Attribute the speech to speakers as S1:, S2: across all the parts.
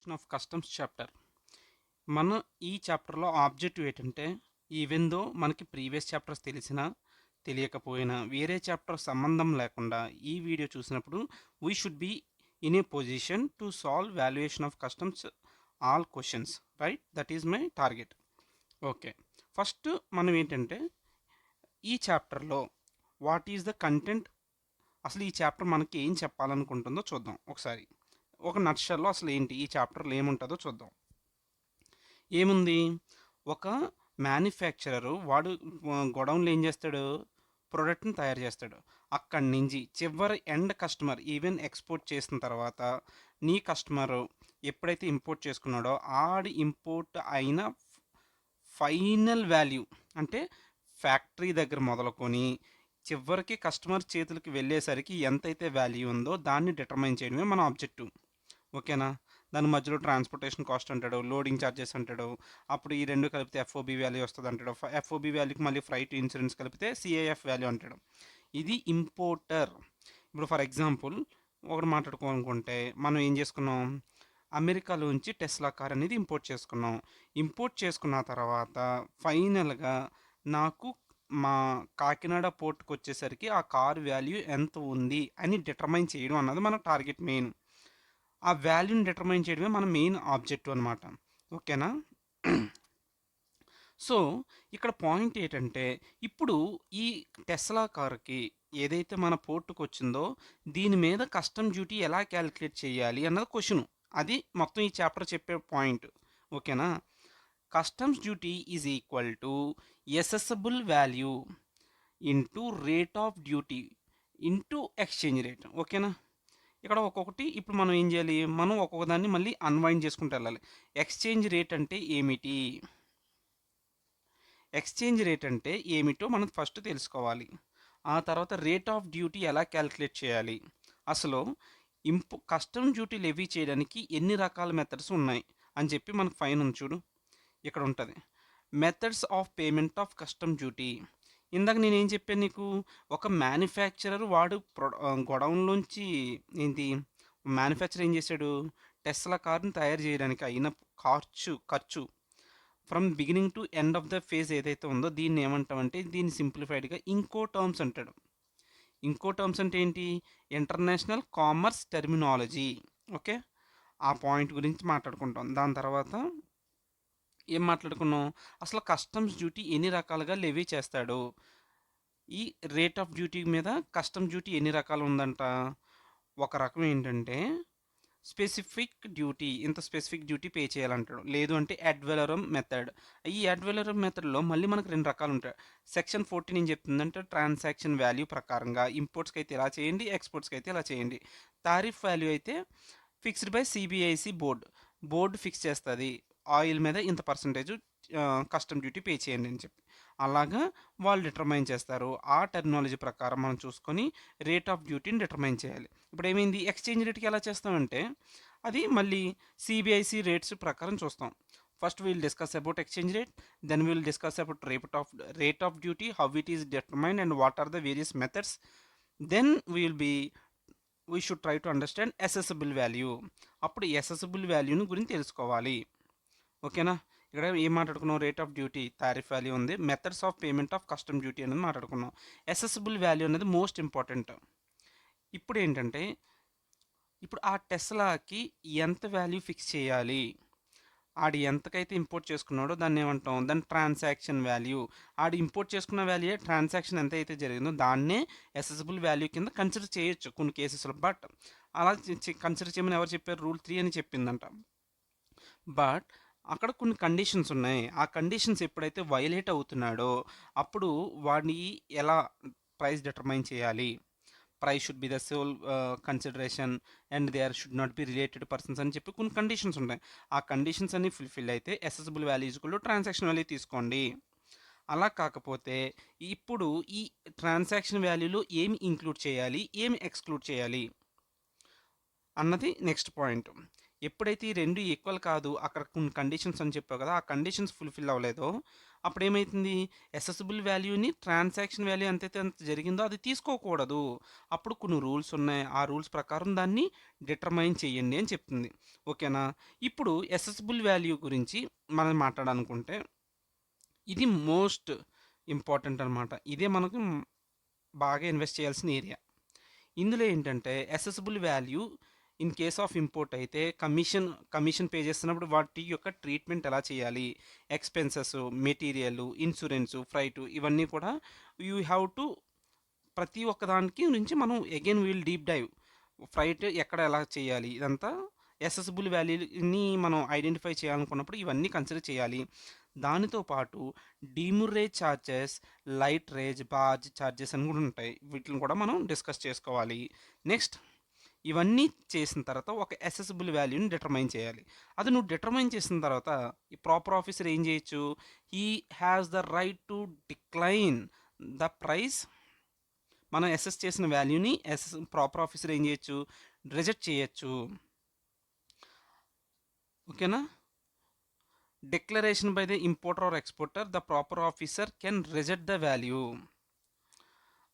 S1: Of customs chapter. మన ఈ చాప్టర్‌లో ఆబ్జెక్టివ్ ఏంటంటే, ఈవెన్ దో మనకి ప్రీవియస్ చాప్టర్స్ తెలిసినా, తెలియకపోయినా, వేరే చాప్టర్ సంబంధం లేకుండా ఈ వీడియో చూసినప్పుడు we should be in a position to solve valuation of customs all questions. Right? That is my target. Okay. First మనం ఏంటంటే, ఈ చాప్టర్‌లో వాట్ ఈస్ ద కంటెంట్, అసలు ఈ చాప్టర్ మనకి ఏం చెప్పాలనుకుంటుందో చూద్దాం ఒకసారి. ఒక నట్‌షెల్‌లో అసలు ఏంటి ఈ చాప్టర్‌లో ఏముంటదో చూద్దాం. ఏముంది? ఒక మ్యానుఫ్యాక్చరరు వాడు గోడౌన్‌లో ఏం చేస్తాడు? ప్రొడక్ట్‌ని తయారు చేస్తాడు. అక్కడి నుంచి చివరి ఎండ్ కస్టమర్ ఈవెన్ ఎక్స్‌పోర్ట్ చేసిన తర్వాత నీ కస్టమరు ఎప్పుడైతే ఇంపోర్ట్ చేసుకున్నాడో ఆడి ఇంపోర్ట్ అయిన ఫైనల్ వాల్యూ అంటే ఫ్యాక్టరీ దగ్గర మొదలుకొని చివరికి కస్టమర్ చేతులకి వెళ్ళేసరికి ఎంతైతే వాల్యూ ఉందో దాన్ని డిటర్మైన్ చేయడమే మన ఆబ్జెక్టివ్. ఓకేనా? దాని మధ్యలో ట్రాన్స్‌పోర్టేషన్ కాస్ట్ అంటాడు, లోడింగ్ చార్జెస్ అంటాడు. అప్పుడు ఈ 2 కలిపితే ఎఫ్ఓబి వాల్యూ వస్తదంటాడు. ఎఫ్ఓబి వాల్యూకి మళ్ళీ ఫ్రైట్ ఇన్సూరెన్స్ కలిపితే సీఐఎఫ్ వాల్యూ అంటాడు. ఇది ఇంపోర్టర్. ఇప్పుడు ఫర్ ఎగ్జాంపుల్ ఒకటి మాట్లాడుకోవాలనుకుంటే మనం ఏం చేసుకున్నాం? అమెరికాలోంచి టెస్లా కార్ అనేది ఇంపోర్ట్ చేసుకున్నాం. ఇంపోర్ట్ చేసుకున్న తర్వాత ఫైనల్‌గా నాకు మా కాకినాడ పోర్ట్‌కొచ్చేసరికి ఆ కార్ వాల్యూ ఎంత ఉంది అని డిటర్మైన్ చేయడం అన్నది మన టార్గెట్ మెయిన్. ఆ వాల్యూని డిటర్మైన్ చేయడమే మన మెయిన్ ఆబ్జెక్టివ్ అనమాట. ఓకేనా? సో ఇక్కడ పాయింట్ ఏంటంటే ఇప్పుడు ఈ టెస్లా కార్కి ఏదైతే మన పోర్టుకు వచ్చిందో దీని మీద కస్టమ్ డ్యూటీ ఎలా క్యాలిక్యులేట్ చేయాలి అన్నది క్వశ్చన్. అది మొత్తం ఈ చాప్టర్ చెప్పే పాయింట్. ఓకేనా? Customs duty is equal to assessable value into rate of duty into exchange rate. ఓకేనా? ఇక్కడ ఒక్కొక్కటి ఇప్పుడు మనం ఏం చేయాలి? మనం ఒక్కొక్క దాన్ని మళ్ళీ అన్వైండ్ చేసుకుంటూ వెళ్ళాలి. ఎక్స్చేంజ్ రేట్ అంటే ఏమిటి? ఎక్స్చేంజ్ రేట్ అంటే ఏమిటో మనం ఫస్ట్ తెలుసుకోవాలి. ఆ తర్వాత రేట్ ఆఫ్ డ్యూటీ ఎలా క్యాలిక్యులేట్ చేయాలి? అసలు కస్టమ్ డ్యూటీ లెవీ చేయడానికి ఎన్ని రకాల మెథడ్స్ ఉన్నాయి అని చెప్పి మనకు ఫైన్ ఉంది చూడు. ఇక్కడ ఉంటుంది. Methods of payment of custom duty. ఇందాక నేనేం చెప్పాను నీకు? ఒక మ్యానుఫ్యాక్చరర్ వాడు గొడౌన్లోంచి ఏంటి మ్యానుఫ్యాక్చర్ ఏం చేశాడు? టెస్లా కార్ని తయారు చేయడానికి అయిన ఖర్చు from beginning to end of the phase ఏదైతే ఉందో దీన్ని ఏమంటామంటే దీన్ని సింప్లిఫైడ్గా ఇంకో టర్మ్స్ అంటాడు. ఇంకో టర్మ్స్ అంటే ఏంటి? International commerce terminology. ఓకే, ఆ పాయింట్ గురించి మాట్లాడుకుంటాం. దాని తర్వాత ఏం మాట్లాడుకున్నాం? అసలు కస్టమ్స్ డ్యూటీ ఎన్ని రకాలుగా లెవీ చేస్తాడు? ఈ రేట్ ఆఫ్ డ్యూటీ మీద కస్టమ్ డ్యూటీ ఎన్ని రకాలు ఉందంట? ఒక రకం ఏంటంటే స్పెసిఫిక్ డ్యూటీ, ఇంత స్పెసిఫిక్ డ్యూటీ పే చేయాలంటాడు. లేదు అంటే అడ్ వెలరమ్ మెథడ్. ఈ అడ్ వెలరమ్ మెథడ్లో మళ్ళీ మనకు రెండు రకాలు ఉంటాయి. సెక్షన్ 14 ఏం చెప్తుందంటే ట్రాన్సాక్షన్ వాల్యూ ప్రకారంగా ఇంపోర్ట్స్కి అయితే ఇలా చేయండి, ఎక్స్పోర్ట్స్కి అయితే ఇలా చేయండి. టారిఫ్ వాల్యూ అయితే fixed by CBIC board fix చేస్తుంది. ఆయిల్ మీద ఇంత పర్సంటేజ్ కస్టమ్ డ్యూటీ పే చేయండి అని చెప్పి. అలాగా వాళ్ళు డిటర్మైన్ చేస్తారు. ఆ టెర్మినాలజీ ప్రకారం మనం చూసుకొని రేట్ ఆఫ్ డ్యూటీని డిటర్మైన్ చేయాలి. ఇప్పుడు ఏమైంది? ఎక్స్చేంజ్ రేట్కి ఎలా చేస్తామంటే అది మళ్ళీ సిబిఐసి రేట్స్ ప్రకారం చూస్తాం. First we'll discuss about exchange rate, then we'll discuss about rate of duty, how it is determined and what are the various methods. Then we should try to understand assessable value. అప్పుడు assessable వాల్యూని గురించి తెలుసుకోవాలి. ఓకేనా? ఇక్కడ ఏం మాట్లాడుకున్నాం? Rate of duty, tariff value ఉంది. Methods of payment of custom duty అనేది మాట్లాడుకున్నాం. అసెసబుల్ వాల్యూ అనేది మోస్ట్ ఇంపార్టెంట్. ఇప్పుడు ఏంటంటే ఇప్పుడు ఆ టెస్లాకి ఎంత వాల్యూ ఫిక్స్ చేయాలి? ఆడు ఎంతకైతే ఇంపోర్ట్ చేసుకున్నాడో దాన్ని ఏమంటాం? దాని ట్రాన్సాక్షన్ వాల్యూ. ఆడు ఇంపోర్ట్ చేసుకున్న వాల్యూ ట్రాన్సాక్షన్ ఎంత అయితే జరిగిందో దాన్నే అసెసబుల్ వాల్యూ కింద కన్సిడర్ చేయొచ్చు కొన్ని కేసెస్లో. బట్ అలా కన్సిడర్ చేయమని ఎవరు చెప్పారు? రూల్ 3 అని చెప్పిందంట. బట్ అక్కడ కొన్ని కండిషన్స్ ఉన్నాయి. ఆ కండిషన్స్ ఎప్పుడైతే వైలేట్ అవుతున్నాడో అప్పుడు వాడిని ఎలా ప్రైస్ డిటర్మైన్ చేయాలి? Price should be the sole consideration and they are should not be related persons అని చెప్పి కొన్ని కండిషన్స్ ఉంటాయి. ఆ కండిషన్స్ అన్ని ఫుల్ఫిల్ అయితే assessable value equal transaction value తీసుకోండి. అలా కాకపోతే ఇప్పుడు ఈ ట్రాన్సాక్షన్ వాల్యూలో ఏమి ఇంక్లూడ్ చేయాలి, ఏమి ఎక్స్క్లూడ్ చేయాలి అన్నది నెక్స్ట్ పాయింట్. ఎప్పుడైతే ఈ 2 ఈక్వల్ కాదు, అక్కడ కొన్ని కండిషన్స్ అని చెప్పావు కదా! ఆ కండిషన్స్ ఫుల్‌ఫిల్ అవ్వలేదో, అప్పుడేమైతుంది? అసెసిబుల్ వాల్యూని ట్రాన్సాక్షన్ వాల్యూ ఎంతైతే అంత జరిగిందో అది తీసుకోకూడదు. అప్పుడు కొన్ని రూల్స్ ఉన్నాయి. ఆ రూల్స్ ప్రకారం దాన్ని డిటర్మైన్ చేయండి అని చెప్తుంది. ఓకేనా? ఇప్పుడు అసెసిబుల్ వాల్యూ గురించి మనం మాట్లాడాలనుకుంటే, ఇది మోస్ట్ ఇంపార్టెంట్ అనమాట. ఇదే మనకు బాగా ఇన్వెస్ట్ చేయాల్సిన ఏరియా. ఇందులో ఏంటంటే assessable value in case of import అయితే కమిషన్ పే చేస్తున్నప్పుడు వాటి యొక్క ట్రీట్మెంట్ ఎలా చేయాలి, ఎక్స్పెన్సెస్, మెటీరియల్, ఇన్సూరెన్స్, ఫ్రైట్, ఇవన్నీ కూడా యూ హ్యావ్ టు ప్రతి ఒక్క దానికి నుంచి మనం again we'll deep dive freight ఎక్కడ ఎలా చేయాలి ఇదంతా అసెసిబుల్ వాల్యూని మనం ఐడెంటిఫై చేయాలనుకున్నప్పుడు ఇవన్నీ కన్సిడర్ చేయాలి. దానితో పాటు demurrage charges, lighterage, barge charges అని కూడా ఉంటాయి. వీటిని కూడా మనం డిస్కస్ చేసుకోవాలి. నెక్స్ట్ ఇవన్నీ చేసిన తర్వాత ఒక అసెసిబుల్ వాల్యూని డిటర్మైన్ చేయాలి. అది నువ్వు డిటర్మైన్ చేసిన తర్వాత ఈ ప్రాపర్ ఆఫీసర్ ఏం చేయొచ్చు? He has the right to decline the price. మనం అసెస్ చేసిన వాల్యూని ప్రాపర్ ఆఫీసర్ ఏం చేయొచ్చు? రిజెక్ట్ చేయొచ్చు. ఓకేనా? Declaration by the importer or exporter the proper officer can reject the value.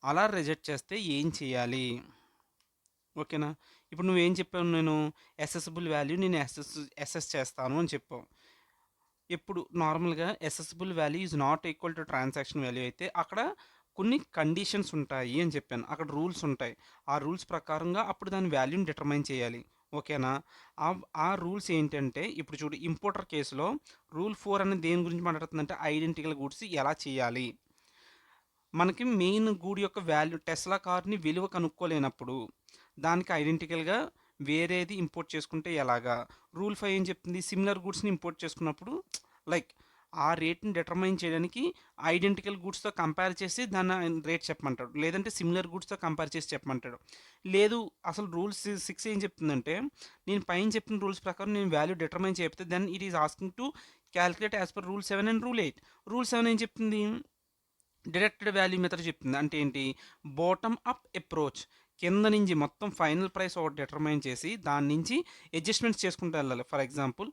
S1: అలా రిజెక్ట్ చేస్తే ఏం చేయాలి? ఓకేనా? ఇప్పుడు నువ్వేం చెప్పావు? నేను అసెసిబుల్ వాల్యూ నేను అసెస్ చేస్తాను అని చెప్పావు. ఎప్పుడు నార్మల్గా assessable value is not equal to transaction value అయితే అక్కడ కొన్ని కండిషన్స్ ఉంటాయి అని చెప్పాను. అక్కడ రూల్స్ ఉంటాయి. ఆ రూల్స్ ప్రకారంగా అప్పుడు దాని వాల్యూని డిటర్మైన్ చేయాలి. ఓకేనా? ఆ ఆ రూల్స్ ఏంటంటే ఇప్పుడు చూడు, ఇంపోర్టర్ కేసులో రూల్ 4 అనేది దేని గురించి మాట్లాడుతుందంటే ఐడెంటికల్ గూడ్స్ ఎలా చేయాలి. మనకి మెయిన్ గూడ్ యొక్క వాల్యూ టెస్లా కార్ని విలువ కనుక్కోలేనప్పుడు దానికి ఐడెంటికల్గా వేరేది ఇంపోర్ట్ చేసుకుంటే ఎలాగా. రూల్ 5 ఏం చెప్తుంది? సిమిలర్ గూడ్స్ని ఇంపోర్ట్ చేసుకున్నప్పుడు లైక్ ఆ రేట్ని డిటర్మైన్ చేయడానికి ఐడెంటికల్ గూడ్స్తో కంపేర్ చేసి దాని రేట్ చెప్పమంటాడు, లేదంటే సిమిలర్ గూడ్స్తో కంపేర్ చేసి చెప్పమంటాడు. లేదు, అసలు రూల్స్ 6 ఏం చెప్తుందంటే నేను పైన చెప్పిన రూల్స్ ప్రకారం నేను వాల్యూ డిటర్మైన్ చేయకపోతే then it is asking to calculate as per rule 7 and rule 8. Rule 7 ఏం చెప్తుంది? డిడక్టెడ్ వాల్యూ మెథడ్ చెప్తుంది. అంటే ఏంటి? Bottom up approach. కింద నుంచి మొత్తం ఫైనల్ ప్రైస్ ఒకటి డిటర్మైన్ చేసి దాని నుంచి అడ్జస్ట్మెంట్స్ చేసుకుంటూ వెళ్ళాలి. ఫర్ ఎగ్జాంపుల్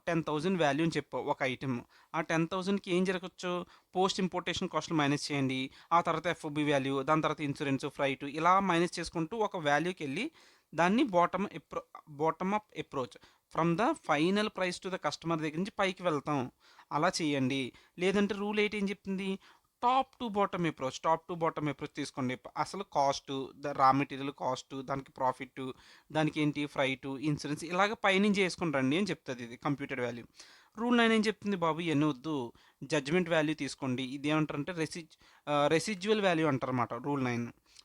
S1: 10,000 వాల్యూ అని చెప్పావు ఒక ఐటెం. ఆ 10,000కి ఏం జరగచ్చు? పోస్ట్ ఇంపోర్టేషన్ కాస్ట్లు మైనస్ చేయండి, ఆ తర్వాత ఎఫ్ఓబి వాల్యూ, దాని తర్వాత ఇన్సూరెన్స్, ఫ్రైట్, ఇలా మైనస్ చేసుకుంటూ ఒక వాల్యూకి వెళ్ళి దాన్ని bottom up approach from the final price to the customer దగ్గర నుంచి పైకి వెళ్తాం. అలా చేయండి. లేదంటే రూల్ 8 ఏం చెప్తుంది? టాప్ టు బాటమ్ అప్రోచ్ తీసుకోండి. అసలు కాస్ట్, రా మెటీరియల్ కాస్ట్, దానికి ప్రాఫిట్, దానికి ఏంటి ఫ్రైట్, ఇన్సూరెన్స్, ఇలాగ పైనుంచి చేసుకుని రండి అని చెప్తుంది ఇది కంప్యూటర్ వాల్యూ. రూల్ 9 ఏం చెప్తుంది? బాబు ఇవన్నీ వద్దు, జడ్జ్మెంట్ వాల్యూ తీసుకోండి. ఇది ఏమంటారంటే రెసిడ్యువల్ వాల్యూ అంటారన్నమాట రూల్ 9.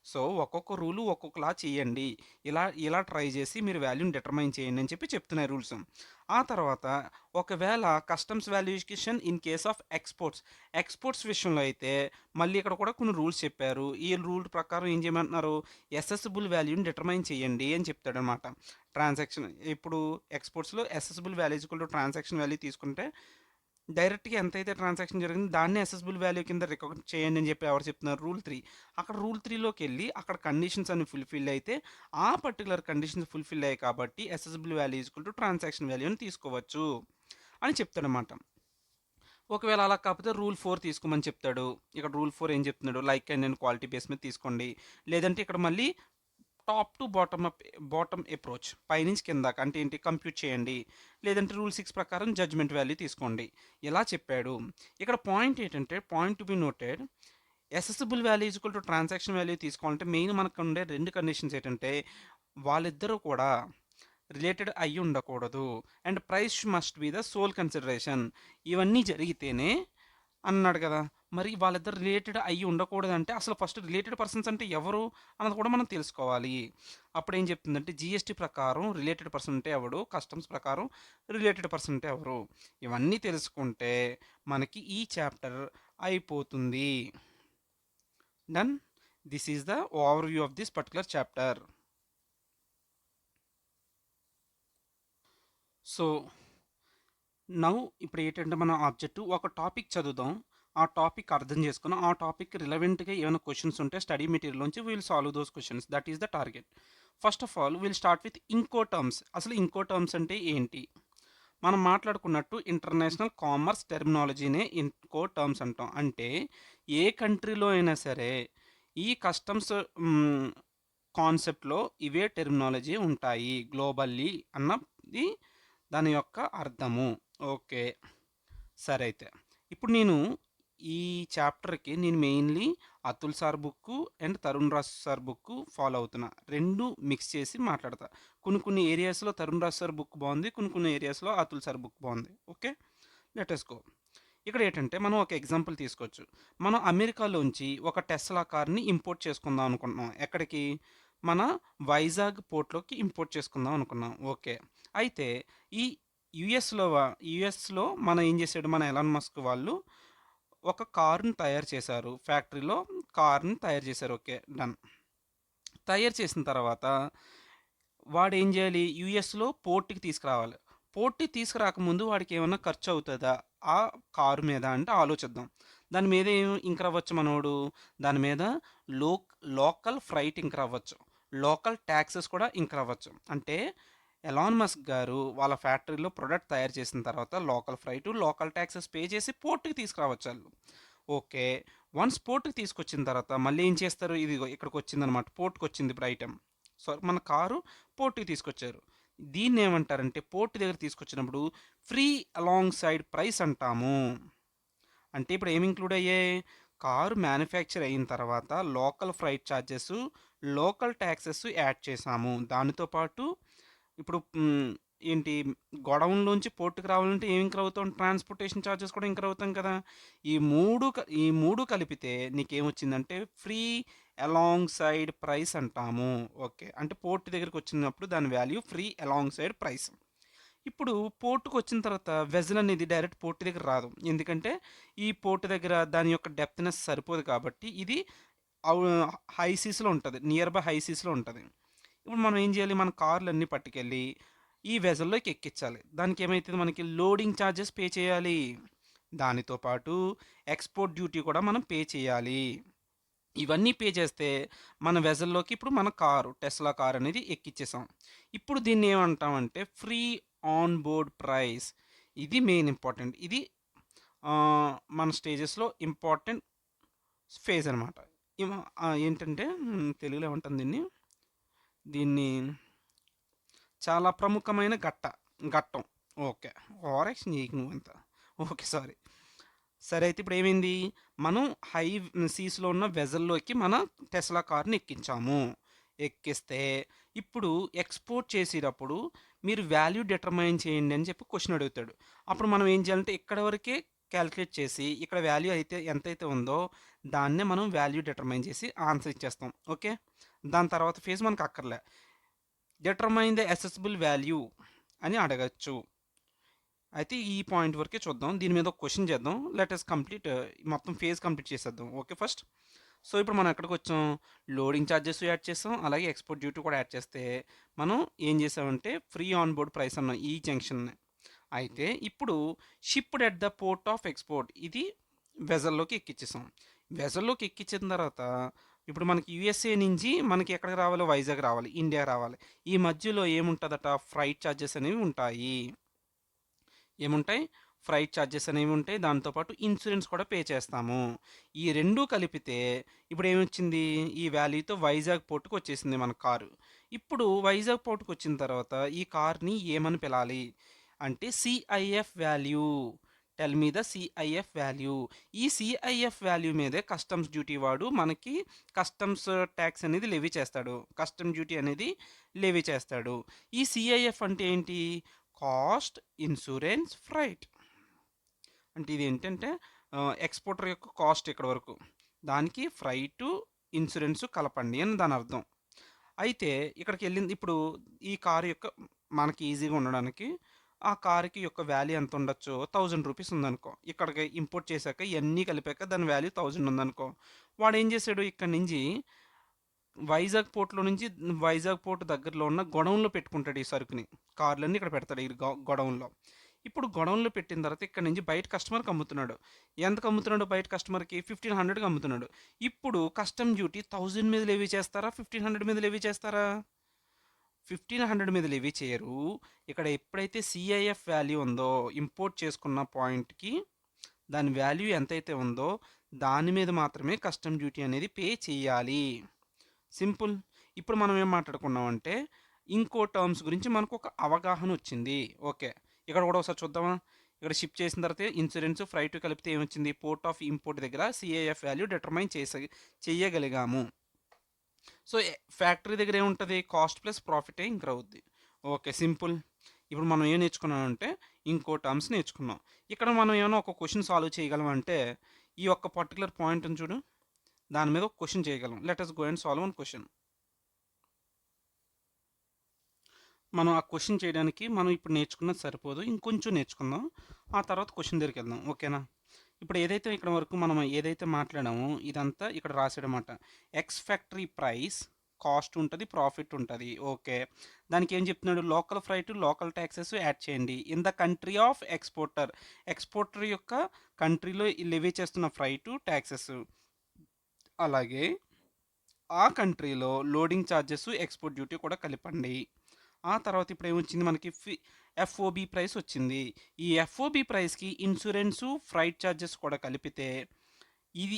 S1: సో ఒక్కొక్క రూలు ఒక్కొక్కలా చేయండి. ఇలా ఇలా ట్రై చేసి మీరు వాల్యూని డిటర్మైన్ చేయండి అని చెప్పి చెప్తున్నాయి రూల్స్. ఆ తర్వాత ఒకవేళ customs valuation in case of exports విషయంలో అయితే మళ్ళీ ఇక్కడ కూడా కొన్ని రూల్స్ చెప్పారు. ఈ రూల్ ప్రకారం ఏం చేయమంటున్నారు? అసెసిబుల్ వాల్యూని డిటర్మైన్ చేయండి అని చెప్తాడనమాట. ట్రాన్సాక్షన్ ఇప్పుడు ఎక్స్పోర్ట్స్లో assessable value equal to transaction value తీసుకుంటే డైరెక్ట్గా ఎంతైతే ట్రాన్సాక్షన్ జరిగిందో దాన్ని అసెసిబుల్ వాల్యూ కింద రికగ్నైజ్ చేయండి అని చెప్పి ఎవరు చెప్తున్నారు? రూల్ 3. అక్కడ రూల్ 3లోకి వెళ్ళి అక్కడ కండిషన్స్ అన్ని ఫుల్ఫిల్ అయితే ఆ పర్టికులర్ కండిషన్స్ ఫుల్ఫిల్ అయ్యాయి కాబట్టి assessable value equal to transaction value అని తీసుకోవచ్చు అని చెప్తాడనమాట. ఒకవేళ అలా కాకపోతే రూల్ 4 తీసుకోమని చెప్తాడు. ఇక్కడ రూల్ 4 ఏం చెప్తున్నాడు? లైక్ అండ్ క్వాలిటీ బేస్ మీద తీసుకోండి. లేదంటే ఇక్కడ మళ్ళీ టాప్ టు బాటమ్ అప్రోచ్ పైనుంచి కిందాక అంటే ఏంటి? కంప్యూట్ చేయండి. లేదంటే రూల్ 6 ప్రకారం జడ్జ్మెంట్ వాల్యూ తీసుకోండి. ఇలా చెప్పాడు. ఇక్కడ పాయింట్ ఏంటంటే point to be noted, assessable value equal to transaction value తీసుకోవాలంటే మెయిన్ మనకు ఉండే రెండు కండిషన్స్ ఏంటంటే వాళ్ళిద్దరూ కూడా రిలేటెడ్ అయ్యి ఉండకూడదు and price must be the sole consideration. ఇవన్నీ జరిగితేనే అన్నాడు కదా. మరి వాళ్ళిద్దరు రిలేటెడ్ అయ్యి ఉండకూడదంటే అసలు ఫస్ట్ రిలేటెడ్ పర్సన్స్ అంటే ఎవరు అన్నది కూడా మనం తెలుసుకోవాలి. అప్పుడు ఏం చెప్తుందంటే జిఎస్టీ ప్రకారం రిలేటెడ్ పర్సన్ అంటే ఎవడు, కస్టమ్స్ ప్రకారం రిలేటెడ్ పర్సన్ అంటే ఎవరు, ఇవన్నీ తెలుసుకుంటే మనకి ఈ చాప్టర్ అయిపోతుంది. Done. This is the over view of this particular chapter. So now ఇప్పుడు ఏంటంటే మనం ఆబ్జెక్టివ్ ఒక టాపిక్ చదువుదాం, ఆ టాపిక్ అర్థం చేసుకుని ఆ టాపిక్ రిలవెంట్గా ఏమైనా క్వశ్చన్స్ ఉంటే స్టడీ మెటీరియల్ నుంచి will solve those questions. That is the target. First of all will start with ఇంకో టర్మ్స్. అసలు ఇంకో టర్మ్స్ అంటే ఏంటి? మనం మాట్లాడుకున్నట్టు ఇంటర్నేషనల్ కామర్స్ టెర్మినాలజీనే ఇంకో టర్మ్స్ అంటాం. అంటే ఏ కంట్రీలో అయినా సరే ఈ కస్టమ్స్ కాన్సెప్ట్‌లో ఇవే టెర్మినాలజీ ఉంటాయి గ్లోబల్లీ అన్నది దాని యొక్క అర్థము. ఓకే. సరే అయితే. ఇప్పుడు నేను ఈ చాప్టర్‌కి నేను mainly Atul sir book and Tarun Raj sir book follow అవుతున్నా. 2 మిక్స్ చేసి మాట్లాడతా. కొన్ని కొన్ని ఏరియాస్‌లో తరుణ్ రాజ్ సార్ బుక్ బావుంది. కొన్ని కొన్ని ఏరియాస్‌లో అతుల్ సార్ బుక్ బావుంది. ఓకే. Let us go. ఇక్కడ ఏంటంటే మనం ఒక ఎగ్జాంపుల్ తీసుకోవచ్చు. మనం అమెరికాలోంచి ఒక టెస్లా కార్‌ని ఇంపోర్ట్ చేసుకుందాం అనుకుంటున్నాం. ఎక్కడికి? మన వైజాగ్ పోర్ట్‌లోకి ఇంపోర్ట్ చేసుకుందాం అనుకున్నాం. ఓకే. అయితే ఈ యూఎస్‌లో మన ఏం చేసాడు మన ఎలాన్ మస్క్ వాళ్ళు ఒక కార్‌ని తయారు చేశారు. ఫ్యాక్టరీలో కార్‌ని తయారు చేశారు. ఓకే. డన్. తయారు చేసిన తర్వాత వాడేం జేయాలి? యూఎస్‌లో పోర్ట్‌కి తీసుకురావాలి. పోర్ట్‌కి తీసుకురాకముందు వాడికేమన్నా ఖర్చవుతదా? ఆ కారు మీద అంటే ఆలోచిద్దాం. దాని మీద ఏం ఇంకర్ అవ్వచ్చు మనోడు? దాని మీద లోక్ లోకల్ ఫ్రైట్ ఇంకర్ అవ్వచ్చు. లోకల్ టాక్సెస్ కూడా ఇంకర్ అవ్వచ్చు. అంటే ఎలాన్ మస్క్ గారు వాళ్ళ ఫ్యాక్టరీలో ప్రొడక్ట్ తయారు చేసిన తర్వాత లోకల్ ఫ్రైటు, లోకల్ టాక్సెస్ పే చేసి పోర్ట్‌కి తీసుకురావచ్చాళ్ళు. ఓకే. వన్స్ పోర్ట్‌కి తీసుకొచ్చిన తర్వాత మళ్ళీ ఏం చేస్తారు? ఇదిగో ఇక్కడికొచ్చిందనమాట. పోర్ట్‌కొచ్చింది ఇప్పుడు ఐటెమ్. సో, మన కారు పోర్ట్‌కి తీసుకొచ్చారు. దీన్నేమంటారంటే పోర్ట్ దగ్గర తీసుకొచ్చినప్పుడు ఫ్రీ అలాంగ్ సైడ్ ప్రైస్ అంటాము. అంటే ఇప్పుడు ఏమి ఇంక్లూడ్ అయ్యాయి? కారు మ్యానుఫ్యాక్చర్ అయిన తర్వాత local freight charges, local taxes add చేసాము. దానితో పాటు ఇప్పుడు ఏంటి గోడౌన్‌లోంచి పోర్ట్‌కి రావాలంటే ఏం ఇంకర్ అవుతాం? ట్రాన్స్‌పోర్టేషన్ చార్జెస్ కూడా ఇంకర్ అవుతాం కదా! ఈ 3 కలిపితే నీకేమొచ్చిందంటే ఫ్రీ అలాంగ్ సైడ్ ప్రైస్ అంటాము. ఓకే. అంటే పోర్ట్ దగ్గరికొచ్చినప్పుడు దాని value free along side price. ఇప్పుడు పోర్ట్‌కొచ్చిన తర్వాత వెసెల్ అనేది డైరెక్ట్ పోర్ట్ దగ్గర రాదు. ఎందుకంటే ఈ పోర్ట్ దగ్గర దాని యొక్క డెప్త్‌నెస్ సరిపోదు కాబట్టి ఇది అవ్ హై సీస్‌లో ఉంటది. నియర్ బై హై సీస్‌లో ఉంటది. ఇప్పుడు మనం ఏం చేయాలి? మన కార్‌లన్నీ పట్టుకెళ్ళి ఈ వెసెల్‌లోకి ఎక్కించాలి. దానికేమైతది మనకి లోడింగ్ చార్జెస్ పే చేయాలి. దానితో పాటు ఎక్స్‌పోర్ట్ డ్యూటీ కూడా మనం పే చేయాలి. ఇవన్నీ పే చేస్తే మన వెసెల్‌లోకి ఇప్పుడు మన కారు టెస్లా కార్ అనేది ఎక్కిచ్చేసాం. ఇప్పుడు దీన్ని ఏమంటామంటే ఫ్రీ ఆన్ బోర్డ్ ప్రైస్. ఇది మెయిన్ ఇంపార్టెంట్. ఇది మన స్టేజెస్‌లో ఇంపార్టెంట్ ఫేజ్ అనమాట. ఏంటంటే తెలుగులో ఏమంటాం దీన్ని? దీన్ని చాలా ప్రముఖమైన ఘట్టం. ఓకే. ఓవర్ యాక్షన్ చేయకు నువ్వంతా. ఓకే. సారీ. సరే అయితే ఇప్పుడు ఏమైంది? మనం హై సీస్‌లో ఉన్న వెసెల్‌లోకి మన టెస్లా కార్‌ని ఎక్కించాము. ఎక్కిస్తే ఇప్పుడు ఎక్స్‌పోర్ట్ చేసేటప్పుడు మీరు వాల్యూ డిటర్మైన్ చేయండి అని చెప్పి క్వెషన్ అడుగుతాడు. అప్పుడు మనం ఏం చేయాలంటే ఇక్కడి వరకే కాలిక్యులేట్ చేసి ఇక్కడ వాల్యూ అయితే ఎంతైతే ఉందో దాన్నే మనం వాల్యూ డిటర్మైన్ చేసి ఆన్సర్ ఇచ్చేస్తాం. ఓకే. దాని తర్వాత ఫేజ్ మనకు అక్కర్లే. డిటర్మైన్ ద అసెసిబుల్ వాల్యూ అని అడగొచ్చు. అయితే ఈ పాయింట్ వరకే చూద్దాం. దీని మీద ఒక క్వెషన్ చేద్దాం. లెట్ అస్ కంప్లీట్ మొత్తం ఫేజ్ కంప్లీట్ చేసేద్దాం. Okay first. సో, ఇప్పుడు మనం ఎక్కడికొచ్చాం? లోడింగ్ చార్జెస్ యాడ్ చేసాం. అలాగే ఎక్స్‌పోర్ట్ డ్యూటీ కూడా యాడ్ చేస్తే, మనం ఏం చేసామంటే ఫ్రీ ఆన్ బోర్డ్ ప్రైస్ అన్నాం ఈ జంక్షన్‌ని. అయితే ఇప్పుడు shipped at the port of export ఇది వెసెల్‌లోకి ఎక్కిచ్చేసాం. వెసెల్‌లోకి ఎక్కించిన తర్వాత ఇప్పుడు మనకి యూఎస్ఏ నుంచి మనకి ఎక్కడికి రావాలి? వైజాగ్ రావాలి. ఇండియా రావాలి. ఈ మధ్యలో ఏముంటదట? ఫ్రైట్ చార్జెస్ అనేవి ఉంటాయి. ఏముంటాయి? ఫ్రైట్ చార్జెస్ అనేవి ఉంటాయి. దాంతో పాటు ఇన్సూరెన్స్ కూడా పే చేస్తాము. ఈ 2 కలిపితే ఇప్పుడేమొచ్చింది? ఈ వాల్యూతో వైజాగ్ పోర్ట్‌కి వచ్చేసింది మన కారు. ఇప్పుడు వైజాగ్ పోర్ట్‌కొచ్చిన తర్వాత ఈ కార్‌ని ఏమని పిలాలి? అంటే CIF value. Tell me the CIF value. ఈ సీఐఎఫ్ వాల్యూ మీదే కస్టమ్స్ డ్యూటీ వాడు మనకి కస్టమ్స్ టాక్స్ అనేది లెవీ చేస్తాడు. కస్టమ్ డ్యూటీ అనేది లెవీ చేస్తాడు. ఈ సీఐఎఫ్ అంటే ఏంటి? Cost, insurance, freight. అంటే ఇదేంటంటే ఎక్స్‌పోర్టర్ యొక్క కాస్ట్ ఇక్కడి వరకు. దానికి ఫ్రైటు, ఇన్సూరెన్స్ కలపండి అని దాని అర్థం. అయితే ఇక్కడికెళ్ళింది ఇప్పుడు ఈ కారు యొక్క మనకి ఈజీగా ఉండడానికి ఆ కారుకి యొక్క వాల్యూ ఎంత ఉండొచ్చు? ₹1000 ఉందనుకో. ఇక్కడికి ఇంపోర్ట్ చేశాక ఇయన్నీ కలిపాక దాని వాల్యూ 1000 ఉందనుకో. వాడేం చేశాడు ఇక్కడి నుంచి వైజాగ్ పోర్ట్ దగ్గరలో ఉన్న గోడౌన్‌లో పెట్టుకుంటాడు ఈ సరుకుని. కార్‌లన్నీ ఇక్కడ పెడతాడు ఈ గోడౌన్‌లో. ఇప్పుడు గోడౌన్‌లో పెట్టిన తర్వాత ఇక్కడి నుంచి బయట కస్టమర్‌కి అమ్ముతున్నాడు. ఎంతకు అమ్ముతున్నాడు బయట కస్టమర్‌కి? 1500కి అమ్ముతున్నాడు. ఇప్పుడు కస్టమ్ డ్యూటీ 1000 మీద లెవీ చేస్తారా? 1500 మీద లెవీ చేస్తారా? 1500 మీద లెవీ చేయరు. ఇక్కడ ఎప్పుడైతే సిఐఎఫ్ వాల్యూ ఉందో ఇంపోర్ట్ చేసుకున్న పాయింట్‌కి దాని వాల్యూ ఎంతైతే ఉందో దాని మీద మాత్రమే కస్టమ్ డ్యూటీ అనేది పే చేయాలి. సింపుల్. ఇప్పుడు మనం ఏం మాట్లాడుకున్నామంటే ఇంకో టర్మ్స్ గురించి మనకు ఒక అవగాహన వచ్చింది. ఓకే. ఇక్కడ కూడా ఒకసారి చూద్దామా? ఇక్కడ షిప్ చేసిన తర్వాత ఇన్సూరెన్స్ ఫ్రైట్ కలిపితే ఏమొచ్చింది? పోర్ట్ ఆఫ్ ఇంపోర్ట్ దగ్గర సిఐఎఫ్ వాల్యూ డిటర్మైన్ చేయగలిగాము. సో ఫ్యాక్టరీ దగ్గర ఏముంటుంది? కాస్ట్ ప్లస్ ప్రాఫిటే ఇంక్రీ అవుద్ది. Okay, simple. ఇప్పుడు మనం ఏం నేర్చుకున్నామంటే ఇంకో టర్మ్స్ నేర్చుకున్నాం. ఇక్కడ మనం ఏమైనా ఒక క్వశ్చన్ సాల్వ్ చేయగలం అంటే ఈ ఒక్క పర్టికులర్ పాయింట్ చూడు, దాని మీద ఒక క్వశ్చన్ చేయగలం. Let us go and solve one question. మనం ఆ క్వశ్చన్ చేయడానికి మనం ఇప్పుడు నేర్చుకున్నది సరిపోదు, ఇంకొంచెం నేర్చుకుందాం. ఆ తర్వాత క్వశ్చన్ దగ్గరికి వెళ్దాం. ఓకేనా? ఇప్పుడు ఏదైతే ఇక్కడ వరకు మనం ఏదైతే మాట్లాడామో ఇదంతా ఇక్కడ రాసాడనమాట. ఎక్స్ ఫ్యాక్టరీ ప్రైస్ కాస్ట్ ఉంటుంది, ప్రాఫిట్ ఉంటుంది. ఓకే, దానికి ఏం చెప్తున్నాడు? Local freight local taxes add చేయండి in the country of exporter. Exporter యొక్క కంట్రీలో లెవీ చేస్తున్న ఫ్రైట్ ట్యాక్సెస్, అలాగే ఆ కంట్రీలో లోడింగ్ ఛార్జెస్ ఎక్స్పోర్ట్ డ్యూటీ కూడా కలిపండి. ఆ తర్వాత ఇప్పుడు ఏమొచ్చింది మనకి? ఎఫ్ఓబి ప్రైస్ వచ్చింది. ఈ ఎఫ్ఓబి ప్రైస్కి ఇన్సూరెన్సు ఫ్రైట్ ఛార్జెస్ కూడా కలిపితే ఇది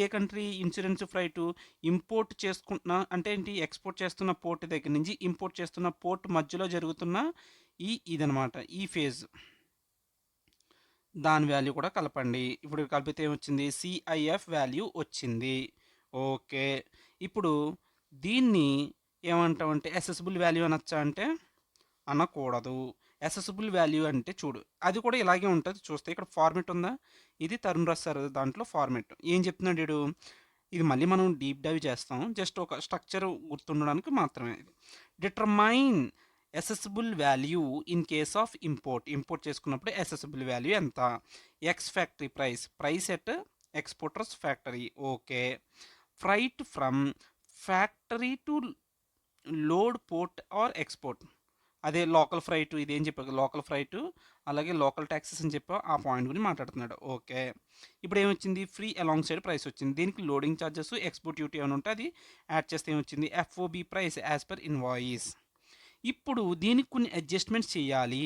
S1: ఏ కంట్రీ? ఇన్సూరెన్స్ ఫ్రైట్ ఇంపోర్ట్ చేసుకుంటున్న అంటే ఏంటి? ఎక్స్పోర్ట్ చేస్తున్న పోర్ట్ దగ్గర నుంచి ఇంపోర్ట్ చేస్తున్న పోర్ట్ మధ్యలో జరుగుతున్న ఇదనమాట ఈ ఫేజ్, దాని వాల్యూ కూడా కలపండి. ఇప్పుడు కలిపితే ఏమొచ్చింది? సిఐఎఫ్ వాల్యూ వచ్చింది. ఓకే, ఇప్పుడు దీన్ని ఏమంటామంటే అసెసిబుల్ వాల్యూ అనొచ్చా అంటే అనకూడదు. అసెసిబుల్ వాల్యూ అంటే చూడు, అది కూడా ఇలాగే ఉంటుంది. చూస్తే ఇక్కడ ఫార్మెట్ ఉందా? ఇది తరుణ్ రాస్తారు దాంట్లో ఫార్మెట్. ఏం చెప్తున్నాడు వీడు? ఇది మళ్ళీ మనం డీప్ డైవ్ చేస్తాం, జస్ట్ ఒక స్ట్రక్చర్ గుర్తుండడానికి మాత్రమే. Determine assessable value in case of import చేసుకున్నప్పుడు అసెసిబుల్ వాల్యూ ఎంత? Ex factory price at exporter's factory. Okay, freight from factory to load port or export. అదే లోకల్ ఫ్రైట్, ఇదేం చెప్పావు? లోకల్ ఫ్రైట్ అలాగే లోకల్ ట్యాక్సెస్ అని చెప్పావు, ఆ పాయింట్ గురించి మాట్లాడుతున్నాడు. ఓకే, ఇప్పుడు ఏమొచ్చింది? ఫ్రీ అలాంగ్ సైడ్ ప్రైస్ వచ్చింది. దీనికి లోడింగ్ ఛార్జెస్ ఎక్స్పోర్ట్ డ్యూటీ అని ఉంటే అది యాడ్ చేస్తే ఏమొచ్చింది? FOB price as per invoice. ఇప్పుడు దీనికి కొన్ని అడ్జస్ట్మెంట్స్ చేయాలి.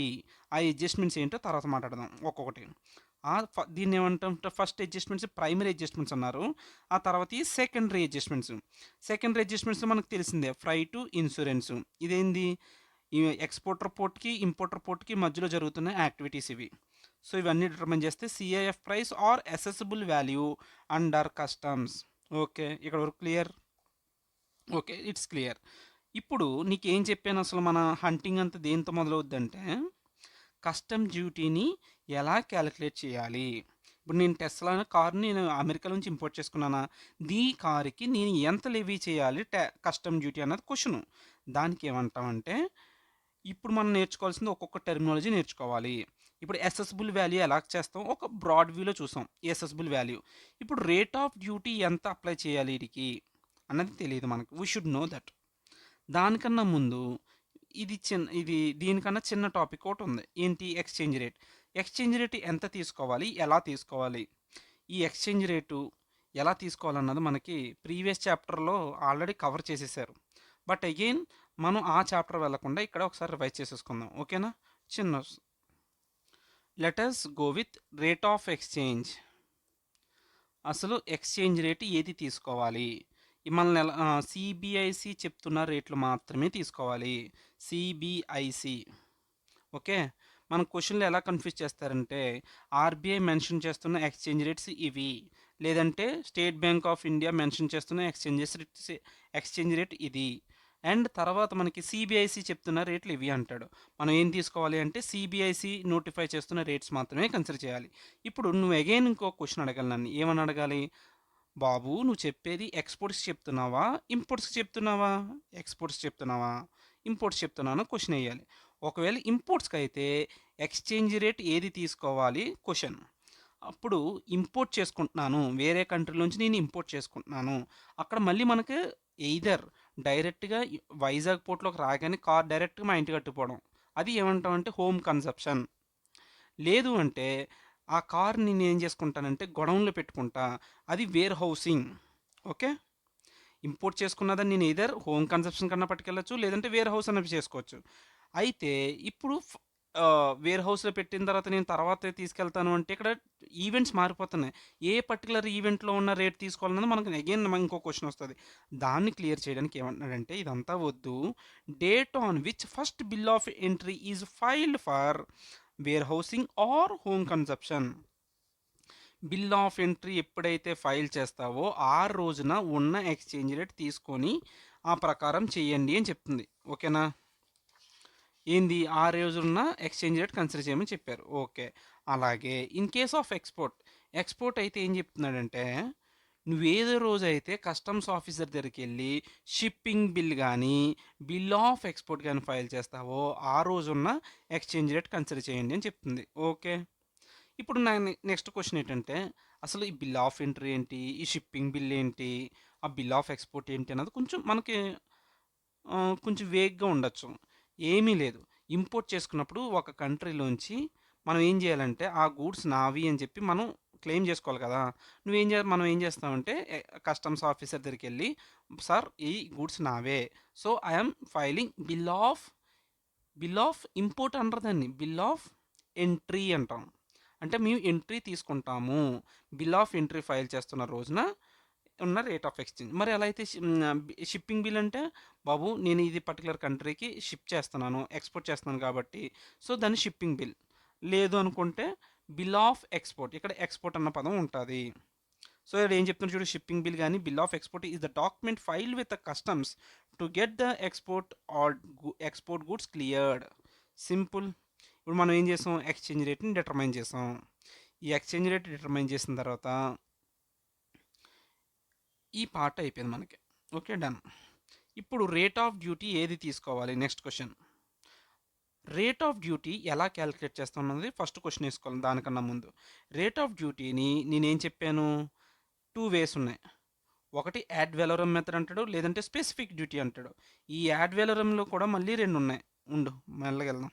S1: ఆ అడ్జస్ట్మెంట్స్ ఏంటో తర్వాత మాట్లాడదాం ఒక్కొక్కటి. దీన్ని ఏమంటాం? ఫస్ట్ అడ్జస్ట్మెంట్స్ ప్రైమరీ అడ్జస్ట్మెంట్స్ అన్నారు. ఆ తర్వాత ఈ సెకండరీ అడ్జస్ట్మెంట్స్. సెకండరీ అడ్జస్ట్మెంట్స్ మనకు తెలిసిందే, ఫ్రైట్ ఇన్సూరెన్స్. ఇదేంది? ఈ ఎక్స్పోర్టర్ పోర్ట్కి ఇంపోర్టర్ పోర్ట్కి మధ్యలో జరుగుతున్న యాక్టివిటీస్ ఇవి. సో ఇవన్నీ డిటర్మైన్ చేస్తే CIF price or assessable value under customs. Okay, ఇక్కడ వరకు క్లియర్? Okay, it's clear. ఇప్పుడు నీకేం చెప్పాను అసలు? మన హంటింగ్ అంతా దేంతో మొదలవుద్దంటే కస్టమ్ డ్యూటీని ఎలా క్యాలిక్యులేట్ చేయాలి. ఇప్పుడు నేను టెస్లా కార్ని నేను అమెరికా నుంచి ఇంపోర్ట్ చేసుకున్నానా, కార్కి నేను ఎంత లెవీ చేయాలి కస్టమ్ డ్యూటీ అన్నది క్వశ్చన్. దానికి ఏమంటామంటే ఇప్పుడు మనం నేర్చుకోవాల్సింది ఒక్కొక్క టెర్మినాలజీ నేర్చుకోవాలి. ఇప్పుడు అసెసిబుల్ వాల్యూ ఎలా చేస్తాం? ఒక బ్రాడ్ వ్యూలో చూసాం అసెసిబుల్ వాల్యూ. ఇప్పుడు రేట్ ఆఫ్ డ్యూటీ ఎంత అప్లై చేయాలి వీటికి అన్నది తెలియదు మనకు. We should know that. దానికన్నా ముందు దీనికన్నా చిన్న టాపిక్ ఒకటి ఉంది. ఏంటి? Exchange rate. ఎక్స్చేంజ్ రేట్ ఎంత తీసుకోవాలి, ఎలా తీసుకోవాలి? ఈ ఎక్స్చేంజ్ రేటు ఎలా తీసుకోవాలన్నది మనకి ప్రీవియస్ చాప్టర్లో ఆల్రెడీ కవర్ చేసేసారు. బట్ అగైన్ మనం ఆ చాప్టర్ వెళ్లకుండా ఇక్కడ ఒకసారి రివైజ్ చేసేసుకుందాం. ఓకేనా? చిన్న let us go with rate of exchange. అసలు ఎక్స్చేంజ్ రేట్ ఏది తీసుకోవాలి? మనల్ని సిబిఐసి చెప్తున్న రేట్లు మాత్రమే తీసుకోవాలి. సిబిఐసి. ఓకే, మన క్వశ్చన్లో ఎలా కన్ఫ్యూజ్ చేస్తారంటే ఆర్బీఐ మెన్షన్ చేస్తున్న ఎక్స్చేంజ్ రేట్స్ ఇవి, లేదంటే state bank of India mention చేస్తున్న ఎక్స్చేంజ్ రేట్ ఇది, అండ్ తర్వాత మనకి సిబిఐసి చెప్తున్న రేట్లు ఇవి అంటాడు. మనం ఏం తీసుకోవాలి అంటే సిబిఐసి నోటిఫై చేస్తున్న రేట్స్ మాత్రమే కన్సిడర్ చేయాలి. ఇప్పుడు నువ్వు అగైన్ ఇంకో క్వశ్చన్ అడగాలి నన్ను. ఏమని అడగాలి? బాబు నువ్వు చెప్పేది ఎక్స్పోర్ట్స్ చెప్తున్నావా ఇంపోర్ట్స్కి చెప్తున్నావా? ఎక్స్పోర్ట్స్ చెప్తున్నావా ఇంపోర్ట్స్ చెప్తున్నాను క్వశ్చన్ వేయాలి. ఒకవేళ ఇంపోర్ట్స్కి అయితే ఎక్స్చేంజ్ రేట్ ఏది తీసుకోవాలి క్వశ్చన్. అప్పుడు ఇంపోర్ట్ చేసుకుంటున్నాను, వేరే కంట్రీ నుంచి నేను ఇంపోర్ట్ చేసుకుంటున్నాను. అక్కడ మళ్ళీ మనకు ఎయిదర్ డైరెక్ట్గా వైజాగ్ పోర్ట్లోకి రాగానే కార్ డైరెక్ట్గా మా ఇంటికి కట్టుకోవడం, అది ఏమంటాం అంటే హోమ్ కన్సప్షన్. లేదు అంటే ఆ కార్ని నేను ఏం చేసుకుంటానంటే గొడౌన్లో పెట్టుకుంటా, అది వేర్ హౌసింగ్. ఓకే, ఇంపోర్ట్ చేసుకున్నదాన్ని నేను ఎయిదర్ హోమ్ కన్జంప్షన్ కన్నా పట్టుకెళ్ళొచ్చు, లేదంటే వేర్ హౌస్ అనేది చేసుకోవచ్చు. అయితే ఇప్పుడు వేర్ హౌస్‌లో పెట్టిన తర్వాత నేను తర్వాతే తీసుకెళ్తాను అంటే ఇక్కడ ఈవెంట్స్ మారిపోతున్నాయి. ఏ పర్టిక్యులర్ ఈవెంట్‌లో ఉన్న రేట్ తీసుకోవాలన్నది మనకు అగైన్ ఇంకో క్వెషన్ వస్తది. దాన్ని క్లియర్ చేయడానికి ఏమంటున్నాడంటే ఇదంతా వద్దు. Date on which first bill of entry is filed for warehousing or home consumption. Bill of entry ఎప్పుడైతే ఫైల్ చేస్తావో ఆ రోజున ఉన్న ఎక్స్చేంజ్ రేట్ తీసుకొని ఆ ప్రకారం చేయండి అని చెప్తుంది. ఓకేనా? ఏంది ఆ రోజున్న ఎక్స్చేంజ్ రేట్ కన్సిడర్ చేయమని చెప్పారు. ఓకే. అలాగే ఇన్ కేస్ ఆఫ్ ఎక్స్పోర్ట్ అయితే ఏం చెప్తున్నాడంటే నువ్వేదో రోజైతే కస్టమ్స్ ఆఫీసర్ దగ్గరికెళ్ళి షిప్పింగ్ బిల్ గానీ, బిల్ ఆఫ్ ఎక్స్‌పోర్ట్ గానీ ఫైల్ చేస్తావో, ఆ రోజున్న ఎక్స్‌చేంజ్ రేట్ కన్సిడర్ చేయండి అని చెప్తుంది. ఓకే. ఇప్పుడు నా నెక్స్ట్ క్వెషన్ ఏంటంటే, అసలు ఈ బిల్ ఆఫ్ ఎంట్రీ ఏంటి? ఈ షిప్పింగ్ బిల్ ఏంటి? ఆ బిల్ ఆఫ్ ఎక్స్‌పోర్ట్ ఏంటి? అన్నది కొంచెం మనకి కొంచెం వేగ్‌గా ఉండొచ్చు. ఏమీ లేదు. ఇంపోర్ట్ చేసుకున్నప్పుడు ఒక కంట్రీలోంచి మనం ఏం చేయాలంటే, ఆ గూడ్స్ నావి అని చెప్పి మనం క్లెయిమ్ చేసుకోవాలి కదా! మనం ఏం చేస్తామంటే కస్టమ్స్ ఆఫీసర్ దగ్గరికెళ్ళి, సార్ ఈ గూడ్స్ నావే. So, I am filing bill of import అనరు దాన్ని. బిల్ ఆఫ్ ఎంట్రీ అంటాం. అంటే మేము ఎంట్రీ తీసుకుంటాము. బిల్ ఆఫ్ ఎంట్రీ ఫైల్ చేస్తున్న రోజున ఉన్న రేట్ ఆఫ్ ఎక్స్చేంజ్. మరి ఎలా అయితే షిప్పింగ్ బిల్ అంటే బాబు నేను ఇది పర్టికులర్ కంట్రీకి షిప్ చేస్తున్నాను, ఎక్స్పోర్ట్ చేస్తున్నాను కాబట్టి సో దాన్ని షిప్పింగ్ బిల్. లేదు అనుకుంటే బిల్ ఆఫ్ ఎక్స్పోర్ట్. ఇక్కడ ఎక్స్పోర్ట్ అన్న పదం ఉంటుంది. సో ఇక్కడ ఏం చెప్తున్నారు చూడు, షిప్పింగ్ బిల్ కానీ bill of export is the document file with the customs to get the export or export goods cleared. Simple. ఇప్పుడు మనం ఏం చేసాం, ఎక్స్చేంజ్ రేట్ని డిటర్మైన్ చేసాం. ఈ ఎక్స్చేంజ్ రేట్ డిటర్మైన్ చేసిన తర్వాత ఈ పార్ట్ అయిపోయింది మనకి. Okay, done. ఇప్పుడు రేట్ ఆఫ్ డ్యూటీ ఏది తీసుకోవాలి? Next question. Rate of duty ఎలా క్యాలిక్యులేట్ చేస్తామన్నది ఫస్ట్ క్వశ్చన్ వేసుకోవాలి. దానికన్నా ముందు రేట్ ఆఫ్ డ్యూటీని నేనేం చెప్పాను, టూ వేస్ ఉన్నాయి. ఒకటి యాడ్ వెలోరమ్ మెథడ్ అంటాడు, లేదంటే స్పెసిఫిక్ డ్యూటీ అంటాడు. ఈ యాడ్ వెలోరమ్లో కూడా మళ్ళీ రెండు ఉన్నాయి. ఉండు మెల్లగెళ్దాం.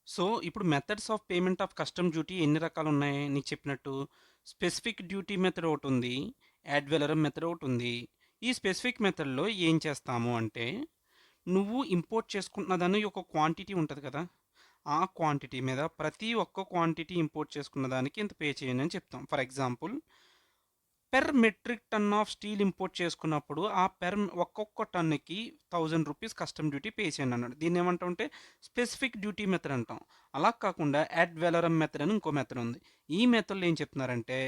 S1: సో ఇప్పుడు methods of payment of custom duty ఎన్ని రకాలు ఉన్నాయి నీకు చెప్పినట్టు? స్పెసిఫిక్ డ్యూటీ మెథడ్ ఒకటి ఉంది, యాడ్ వెలరమ్ మెథడ్ ఒకటి ఉంది. ఈ స్పెసిఫిక్ మెథడ్లో ఏం చేస్తాము అంటే నువ్వు ఇంపోర్ట్ చేసుకుంటున్న దాని ఒక క్వాంటిటీ ఉంటుంది కదా, ఆ క్వాంటిటీ మీద ప్రతి ఒక్క క్వాంటిటీ ఇంపోర్ట్ చేసుకున్న దానికి ఇంత పే చేయండి అని చెప్తాం. For example per metric ton of steel import చేసుకున్నప్పుడు ఆ ఒక్కొక్క టన్నుకి 1000 రూపీస్ కస్టమ్ డ్యూటీ పే చేయండి అన్నాడు. దీన్ని ఏమంటాం అంటే స్పెసిఫిక్ డ్యూటీ మెథడ్ అంటాం. అలా కాకుండా యాడ్ వెలరమ్ మెథడ్ అని ఇంకో మెథడ్ ఉంది. ఈ మెథడ్లో ఏం చెప్తున్నారంటే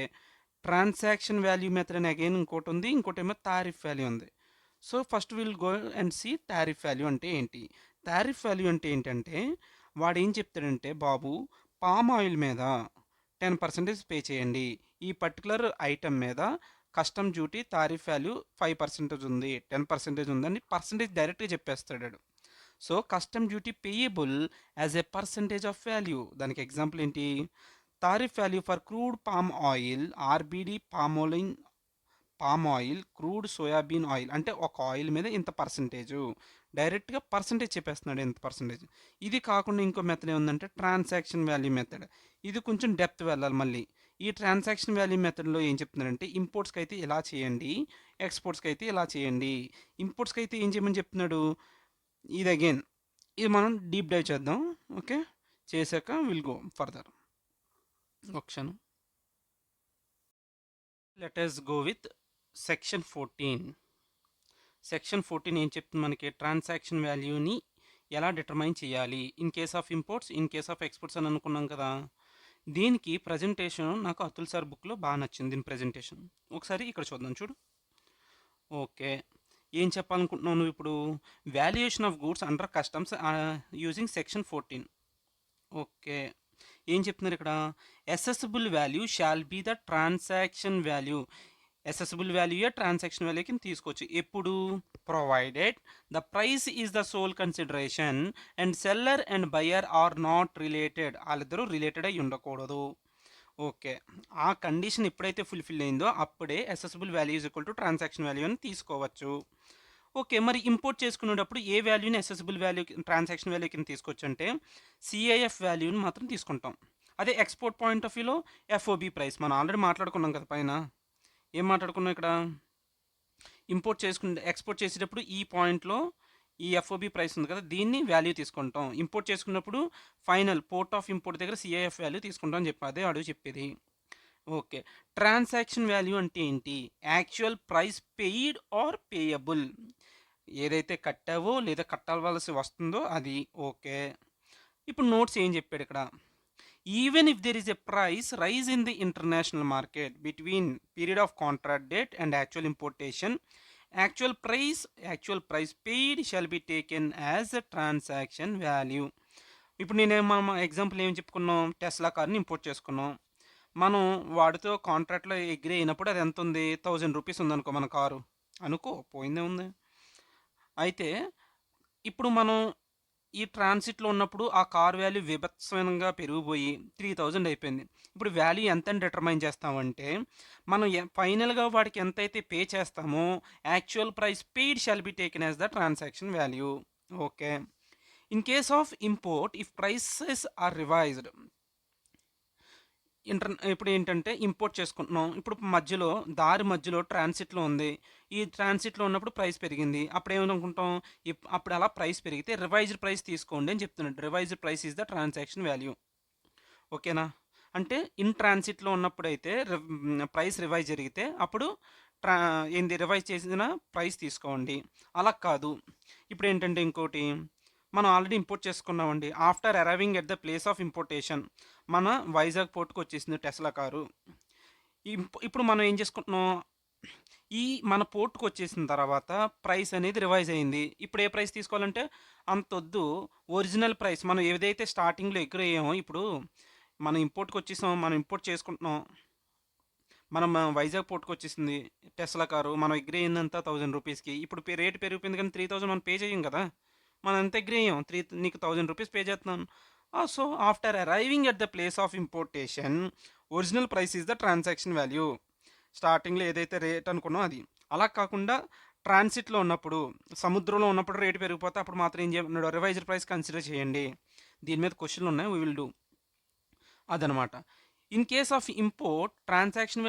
S1: ట్రాన్సాక్షన్ వాల్యూ మెథడ్ అని అగైన్ ఇంకోటి ఉంది, ఇంకోటి ఏమో టారిఫ్ వాల్యూ ఉంది. So first will go and see tariff value అంటే ఏంటి. టారిఫ్ వాల్యూ అంటే ఏంటంటే వాడు ఏం చెప్తాడంటే బాబు పామ్ ఆయిల్ మీద 10% పే చేయండి, ఈ పర్టికులర్ ఐటమ్ మీద కస్టమ్ డ్యూటీ టారిఫ్ వాల్యూ 5% ఉంది, 10% ఉందని పర్సంటేజ్ డైరెక్ట్గా చెప్పేస్తాడు. So custom duty payable as a percentage of value. దానికి ఎగ్జాంపుల్ ఏంటి, tariff value for crude palm oil RBD palm oil crude soybean oil అంటే ఒక ఆయిల్ మీద ఇంత పర్సంటేజు, డైరెక్ట్గా పర్సంటేజ్ చెప్పేస్తున్నాడు ఎంత పర్సంటేజ్. ఇది కాకుండా ఇంకో మెథడ్ ఏముందంటే ట్రాన్సాక్షన్ వాల్యూ మెథడ్. ఇది కొంచెం డెప్త్ వెళ్ళాలి మళ్ళీ. ఈ ట్రాన్సాక్షన్ వాల్యూ మెథడ్లో ఏం చెప్తున్నాడంటే ఇంపోర్ట్స్కి అయితే ఇలా చేయండి, ఎక్స్పోర్ట్స్కి అయితే ఇలా చేయండి. ఇంపోర్ట్స్కి అయితే ఏం చేయమని చెప్తున్నాడు, ఇది అగైన్ ఇది మనం డీప్ డైవ్ చేద్దాం. ఓకే, చేశాక విల్ గో ఫర్దర్. ఒక క్షణం. Let us go with section 14. Section 14 ఏం చెప్తుంది మనకి, ట్రాన్సాక్షన్ వాల్యూని ఎలా డిటర్మైన్ చేయాలి in case of imports, in case of exports అని అనుకున్నాం కదా. దీనికి ప్రజెంటేషన్ నాకు అతుల్ సార్ బుక్లో బాగా నచ్చింది. దీని ప్రజెంటేషన్ ఒకసారి ఇక్కడ చూద్దాం చూడు. ఓకే, ఏం చెప్పాలనుకుంటున్నావు నువ్వు ఇప్పుడు, valuation of goods under customs using section 14. Okay, ఏం చెప్తున్నారు ఇక్కడ, assessable value shall be the transaction value. Assessable వాల్యూయే ట్రాన్సాక్షన్ వాల్యూ కింద తీసుకోవచ్చు ఎప్పుడు, provided the price is the sole consideration and seller and buyer are not related. వాళ్ళిద్దరూ related అయి ఉండకూడదు. ఓకే, ఆ కండిషన్ ఎప్పుడైతే ఫుల్ఫిల్ అయిందో అప్పుడే assessable value is equal to transaction value అని తీసుకోవచ్చు. ఓకే, మరి ఇంపోర్ట్ చేసుకునేటప్పుడు ఏ వాల్యూని అసెసిబుల్ వాల్యూ ట్రాన్సాక్షన్ వాల్యూ కింద తీసుకోవచ్చు అంటే సిఐఎఫ్ వాల్యూని మాత్రం తీసుకుంటాం. అదే ఎక్స్పోర్ట్ పాయింట్ ఆఫ్ వ్యూలో ఎఫ్ఓబి ప్రైస్ మనం ఆల్రెడీ మాట్లాడుకున్నాం కదా పైన. ఏం మాట్లాడుకున్నాం ఇక్కడ? ఎక్స్‌పోర్ట్ చేసేటప్పుడు ఈ పాయింట్‌లో ఈ ఎఫ్ఓబి ప్రైస్ ఉంది కదా! దీన్ని వాల్యూ తీసుకుంటాం. ఇంపోర్ట్ చేసుకున్నప్పుడు ఫైనల్ పోర్ట్ ఆఫ్ ఇంపోర్ట్ దగ్గర సిఐఎఫ్ వాల్యూ తీసుకుంటాం అని చెప్పి అదే అడుగు చెప్పేది. ఓకే. ట్రాన్సాక్షన్ వాల్యూ అంటే ఏంటి? Actual price paid or payable. ఏదైతే కట్టావో లేదా కట్టవలసి వస్తుందో అది. ఓకే. ఇప్పుడు నోట్స్ ఏం చెప్పాడు ఇక్కడ? Even if there is a price rise in the international market between period of contract date and actual importation, actual price paid shall be taken as a transaction value. ఇప్పుడు మనం example ఏం చెప్పుకున్నాం? Tesla కార్ని import చేసుకున్నాం. మనం వాడితో కాంట్రాక్ట్లో agree అయినప్పుడు అది ఎంత ఉంది? ₹1000 ఉందనుకో మన కారు. అనుకో పోయిందే ఉంది. అయితే ఇప్పుడు మనం ఈ ట్రాన్సిట్‌లో ఉన్నప్పుడు ఆ కార్ వాల్యూ బీభత్సంగా పెరిగిపోయి 3000 అయిపోయింది. ఇప్పుడు వాల్యూ ఎంతని డిటర్మైన్ చేస్తామంటే, మనం ఫైనల్‌గా వాడికి ఎంతైతే పే చేస్తామో actual price paid shall be taken as the transaction value. Okay. In case of import if prices are revised, ఇప్పుడు ఏంటంటే ఇంపోర్ట్ చేసుకుంటున్నాం. ఇప్పుడు దారి మధ్యలో ట్రాన్సిట్‌లో ఉంది. ఈ ట్రాన్సిట్‌లో ఉన్నప్పుడు ప్రైస్ పెరిగింది. అప్పుడేమనుకుంటాం? అప్పుడు అలా ప్రైస్ పెరిగితే రివైజ్డ్ ప్రైస్ తీసుకోండి అని చెప్తున్నాడు. Revised price is the transaction value. ఓకేనా? అంటే ఇన్ ట్రాన్సిట్‌లో ఉన్నప్పుడైతే ప్రైస్ రివైజ్ జరిగితే అప్పుడు ట్రా రివైజ్ చేసిన ప్రైస్ తీసుకోండి. అలా కాదు. ఇప్పుడేంటంటే ఇంకోటి మనం ఆల్రెడీ ఇంపోర్ట్ చేసుకున్నామండి. After arriving at the place of importation మన వైజాగ్ పోర్ట్‌కి వచ్చేసింది టెస్లా కారు. ఇప్పుడు మనం ఏం చేసుకుంటున్నాం? ఈ మన పోర్ట్‌కి వచ్చేసిన తర్వాత ప్రైస్ అనేది రివైజ్ అయింది. ఇప్పుడు ఏ ప్రైస్ తీసుకోవాలంటే అంతొద్దు. ఒరిజినల్ ప్రైస్ మనం ఏదైతే స్టార్టింగ్‌లో అగ్రీ అయ్యామో ఇప్పుడు మనం ఇంపోర్ట్‌కి వచ్చేసాం. మనం ఇంపోర్ట్ చేసుకుంటున్నాం. వైజాగ్ పోర్ట్‌కి వచ్చేసింది టెస్లా కారు. మనం అగ్రీ అయిందంతా ₹1000కి. ఇప్పుడు రేట్ పెరిగిపోయింది కానీ 3000 మనం పే చేయం కదా! మనం ఎంత అగ్రీ అయ్యాం? నీకు ₹1000 పే చేస్తున్నాను. So, after arriving at the place of importation original price is the transaction value. స్టార్టింగ్‌లో ఏదైతే రేట్ అనుకున్నామో అది. అలా కాకుండా ట్రాన్సిట్‌లో ఉన్నప్పుడు, సముద్రంలో ఉన్నప్పుడు రేట్ పెరిగిపోతే అప్పుడు మాత్రం ఏం చేయమన్నాడు? రివైజ్డ్ ప్రైస్ కన్సిడర్ చేయండి. దీని మీద క్వెషన్‌లు ఉన్నాయి. We will do. అదనమాట. In case of import transaction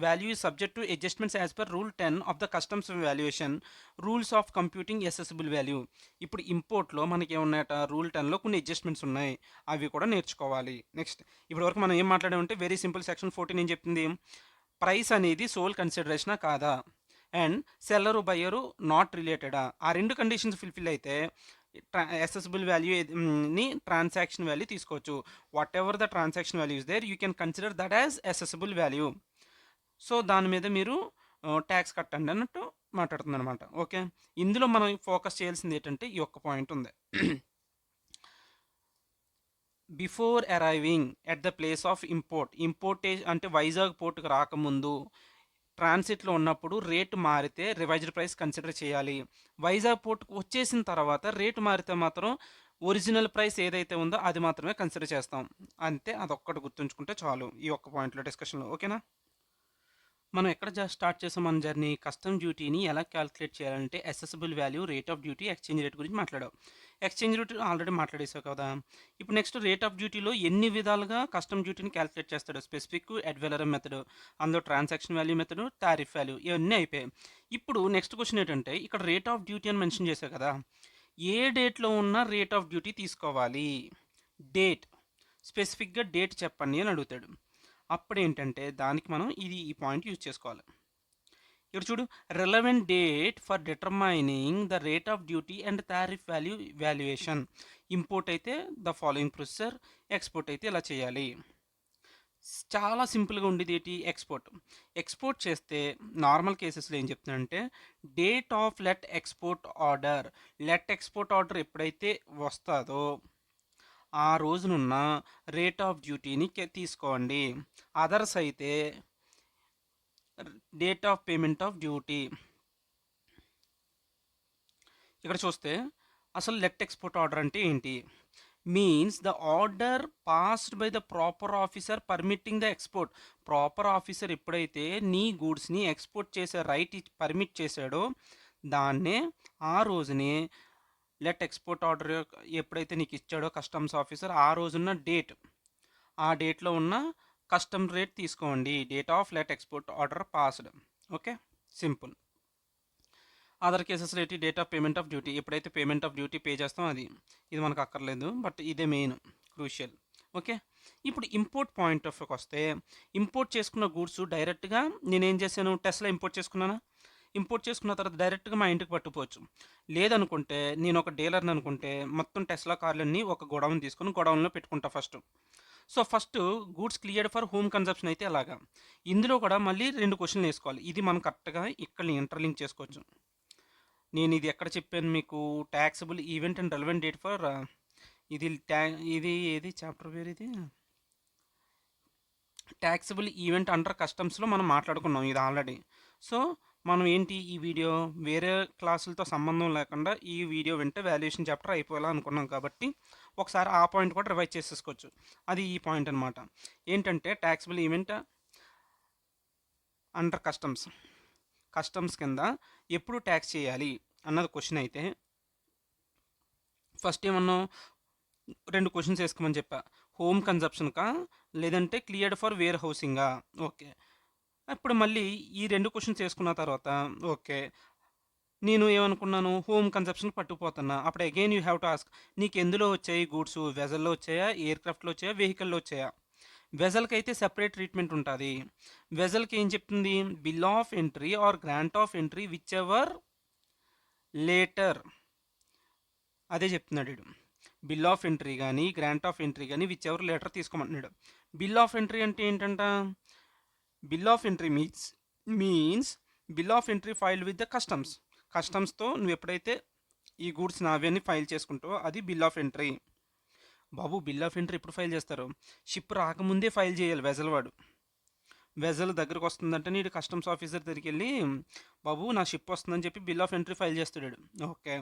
S1: value is subject to adjustments as per rule 10 of the customs valuation rules of computing assessable value. ఇప్పుడు ఇంపోర్ట్‌లో మనకి ఏమున్నాయట? రూల్ 10లో కొన్ని అడ్జస్ట్మెంట్స్ ఉన్నాయి. అవి కూడా నేర్చుకోవాలి. నెక్స్ట్ ఇప్పటివరకు మనం ఏం మాట్లాడామంటే వెరీ సింపుల్. సెక్షన్ 14 ఏం చెప్తుంది? ప్రైస్ అనేది సోల్ కన్సిడరేషనా కాదా? అండ్ సెల్లరు బయ్యరు నాట్ రిలేటెడా? ఆ 2 కండిషన్స్ ఫుల్‌ఫిల్ అయితే అసెసిబుల్ వాల్యూ ని ట్రాన్సాక్షన్ వాల్యూ తీసుకోవచ్చు. Whatever the transaction value is there you can consider that as assessable value. So, దాని మీద మీరు ట్యాక్స్ కట్టండి అన్నట్టు మాట్లాడుతుందనమాట. ఓకే. ఇందులో మనం ఫోకస్ చేయాల్సింది ఏంటంటే ఈ ఒక్క పాయింట్ ఉంది. Before arriving at the place of అంటే వైజాగ్ పోర్ట్‌కి రాకముందు ట్రాన్సిట్‌లో ఉన్నప్పుడు రేట్ మారితే రివైజ్డ్ ప్రైస్ కన్సిడర్ చేయాలి. వైజాగ్ పోర్ట్‌కి వచ్చేసిన తర్వాత రేట్ మారితే మాత్రం ఒరిజినల్ ప్రైస్ ఏదైతే ఉందో అది మాత్రమే కన్సిడర్ చేస్తాం. అంతే, అదొక్కటి గుర్తుంచుకుంటే చాలు ఈ ఒక్క పాయింట్‌లో డిస్కషన్‌లో. ఓకేనా? మనం ఎక్కడ స్టార్ట్ చేసాం మన జర్నీ? కస్టమ్ డ్యూటీని ఎలా క్యాలిక్యులేట్ చేయాలంటే assessable value, rate of duty, exchange rate గురించి మాట్లాడాం. ఎక్స్చేంజ్ రేట్ ఆల్రెడీ మాట్లాడేసావు కదా! ఇప్పుడు నెక్స్ట్ రేట్ ఆఫ్ డ్యూటీలో ఎన్ని విధాలుగా కస్టమ్ డ్యూటీని క్యాలిక్యులేట్ చేస్తాడు? స్పెసిఫిక్, అడ్ వాలోరమ్ మెథడ్, అందులో transaction value method, tariff value ఇవన్నీ అయిపోయాయి. ఇప్పుడు నెక్స్ట్ క్వశ్చన్ ఏంటంటే ఇక్కడ రేట్ ఆఫ్ డ్యూటీ అని మెన్షన్ చేశావు కదా! ఏ డేట్‌లో ఉన్న రేట్ ఆఫ్ డ్యూటీ తీసుకోవాలి? డేట్. స్పెసిఫిక్‌గా డేట్ చెప్పండి అని అడుగుతాడు. అప్పుడేంటంటే దానికి మనం ఈ పాయింట్ యూజ్ చేసుకోవాలి. ఇక్కడ చూడు, relevant date for determining the rate of duty and tariff valuation. Import అయితే ద ఫాలోయింగ్ ప్రొసెసర్, ఎక్స్పోర్ట్ అయితే ఇలా చేయాలి. చాలా సింపుల్గా ఉండేది ఏంటి? ఎక్స్పోర్ట్ చేస్తే నార్మల్ కేసెస్లో ఏం చెప్తున్నానంటే date of let export order ఎప్పుడైతే వస్తుందో ఆ రోజునున్న రేట్ ఆఫ్ డ్యూటీని తీసుకోండి. అదర్స్ అయితే date of payment of duty. ఇక్కడ చూస్తే అసలు లెట్ ఎక్స్పోర్ట్ ఆర్డర్ అంటే ఏంటి? Means the order passed by the proper officer permitting the export. Proper officer ఎప్పుడైతే నీ గూడ్స్ని ఎక్స్పోర్ట్ చేసే రైట్ పర్మిట్ చేశాడో దాన్నే ఆ రోజునే లెట్ ఎక్స్పోర్ట్ ఆర్డర్ ఎప్పుడైతే నీకు ఇచ్చాడో కస్టమ్స్ ఆఫీసర్ ఆ రోజున్న డేట్, ఆ డేట్లో ఉన్న కస్టమ్ రేట్ తీసుకోండి. Date of let export order passed. Okay, simple. Other కేసెస్లో ఏంటి, date of payment of duty, ఎప్పుడైతే పేమెంట్ ఆఫ్ డ్యూటీ పే చేస్తాం అది. ఇది మనకు అక్కర్లేదు, బట్ ఇదే మెయిన్ క్రూషియల్. ఓకే, ఇప్పుడు ఇంపోర్ట్ పాయింట్ ఆఫ్ వస్తే, ఇంపోర్ట్ చేసుకున్న గూడ్స్ డైరెక్ట్గా నేనేం చేశాను, టెస్లా ఇంపోర్ట్ చేసుకున్నానా. ఇంపోర్ట్ చేసుకున్న తర్వాత డైరెక్ట్గా మా ఇంటికి పట్టుకోవచ్చు. లేదనుకుంటే నేను ఒక డీలర్ని అనుకుంటే మొత్తం టెస్లా కార్లన్నీ ఒక గొడవన్ తీసుకొని గొడవన్లో పెట్టుకుంటా first. So first goods cleared for home consumption అయితే ఎలాగా. ఇందులో కూడా మళ్ళీ 2 క్వశ్చన్లు వేసుకోవాలి. ఇది మనం కరెక్ట్గా ఇక్కడ ఇంటర్లింక్ చేసుకోవచ్చు. నేను ఇది ఎక్కడ చెప్పాను మీకు, taxable event and relevant date for ఇది ఇది ఏది చాప్టర్ పేరు, ఇది ట్యాక్సబుల్ ఈవెంట్ అండర్ కస్టమ్స్లో మనం మాట్లాడుకున్నాం ఇది ఆల్రెడీ. సో మనం ఏంటి, ఈ వీడియో వేరే క్లాసులతో సంబంధం లేకుండా ఈ వీడియో వింటే వాల్యుయేషన్ చాప్టర్ అయిపోయేలా అనుకున్నాం కాబట్టి ఒకసారి ఆ పాయింట్ కూడా రివైజ్ చేసేసుకోవచ్చు. అది ఈ పాయింట్ అనమాట. ఏంటంటే ట్యాక్సబుల్ ఈవెంట్ అండర్ కస్టమ్స్ కింద ఎప్పుడు ట్యాక్స్ చేయాలి అన్నది క్వశ్చన్ అయితే, ఫస్ట్ ఏమన్నాం, 2 క్వశ్చన్స్ వేసుకోమని చెప్పా. హోమ్ కన్జప్షన్కా లేదంటే క్లియర్డ్ ఫర్ వేర్ హౌసింగా. ఓకే, ఇప్పుడు మళ్ళీ ఈ 2 క్వశ్చన్స్ వేసుకున్న తర్వాత ఓకే, నేను ఏమనుకున్నాను, హోమ్ కన్జప్షన్ పట్టుకుపోతున్నా. అప్పుడు again you have to ask, నీకు ఎందులో వచ్చాయి గూడ్స్, వెజల్లో వచ్చాయా, ఎయిర్ క్రాఫ్ట్లో వచ్చాయా, వెహికల్లో వచ్చాయా. వెజల్కి అయితే సెపరేట్ ట్రీట్మెంట్ ఉంటుంది. వెజల్కి ఏం చెప్తుంది, bill of entry or grant of entry whichever later, అదే చెప్తున్నాడు వీడు. బిల్ ఆఫ్ ఎంట్రీ కానీ గ్రాంట్ ఆఫ్ ఎంట్రీ కానీ విచ్ ఎవర్ లెటర్ తీసుకోమంటున్నాడు. బిల్ ఆఫ్ ఎంట్రీ అంటే ఏంటంట, bill of entry means bill of entry filed with the కస్టమ్స్తో నువ్వు ఎప్పుడైతే ఈ గూడ్స్ నావన్నీ ఫైల్ చేసుకుంటావో అది బిల్ ఆఫ్ ఎంట్రీ. బాబు బిల్ ఆఫ్ ఎంట్రీ ఎప్పుడు ఫైల్ చేస్తారు, షిప్ రాకముందే ఫైల్ చేయాలి వెజల్ వాడు. వెజల్ దగ్గరకు వస్తుందంటే నీడు కస్టమ్స్ ఆఫీసర్ దగ్గరికి వెళ్ళి, బాబు నా షిప్ వస్తుందని చెప్పి బిల్ ఆఫ్ ఎంట్రీ ఫైల్ చేస్తాడు. Okay,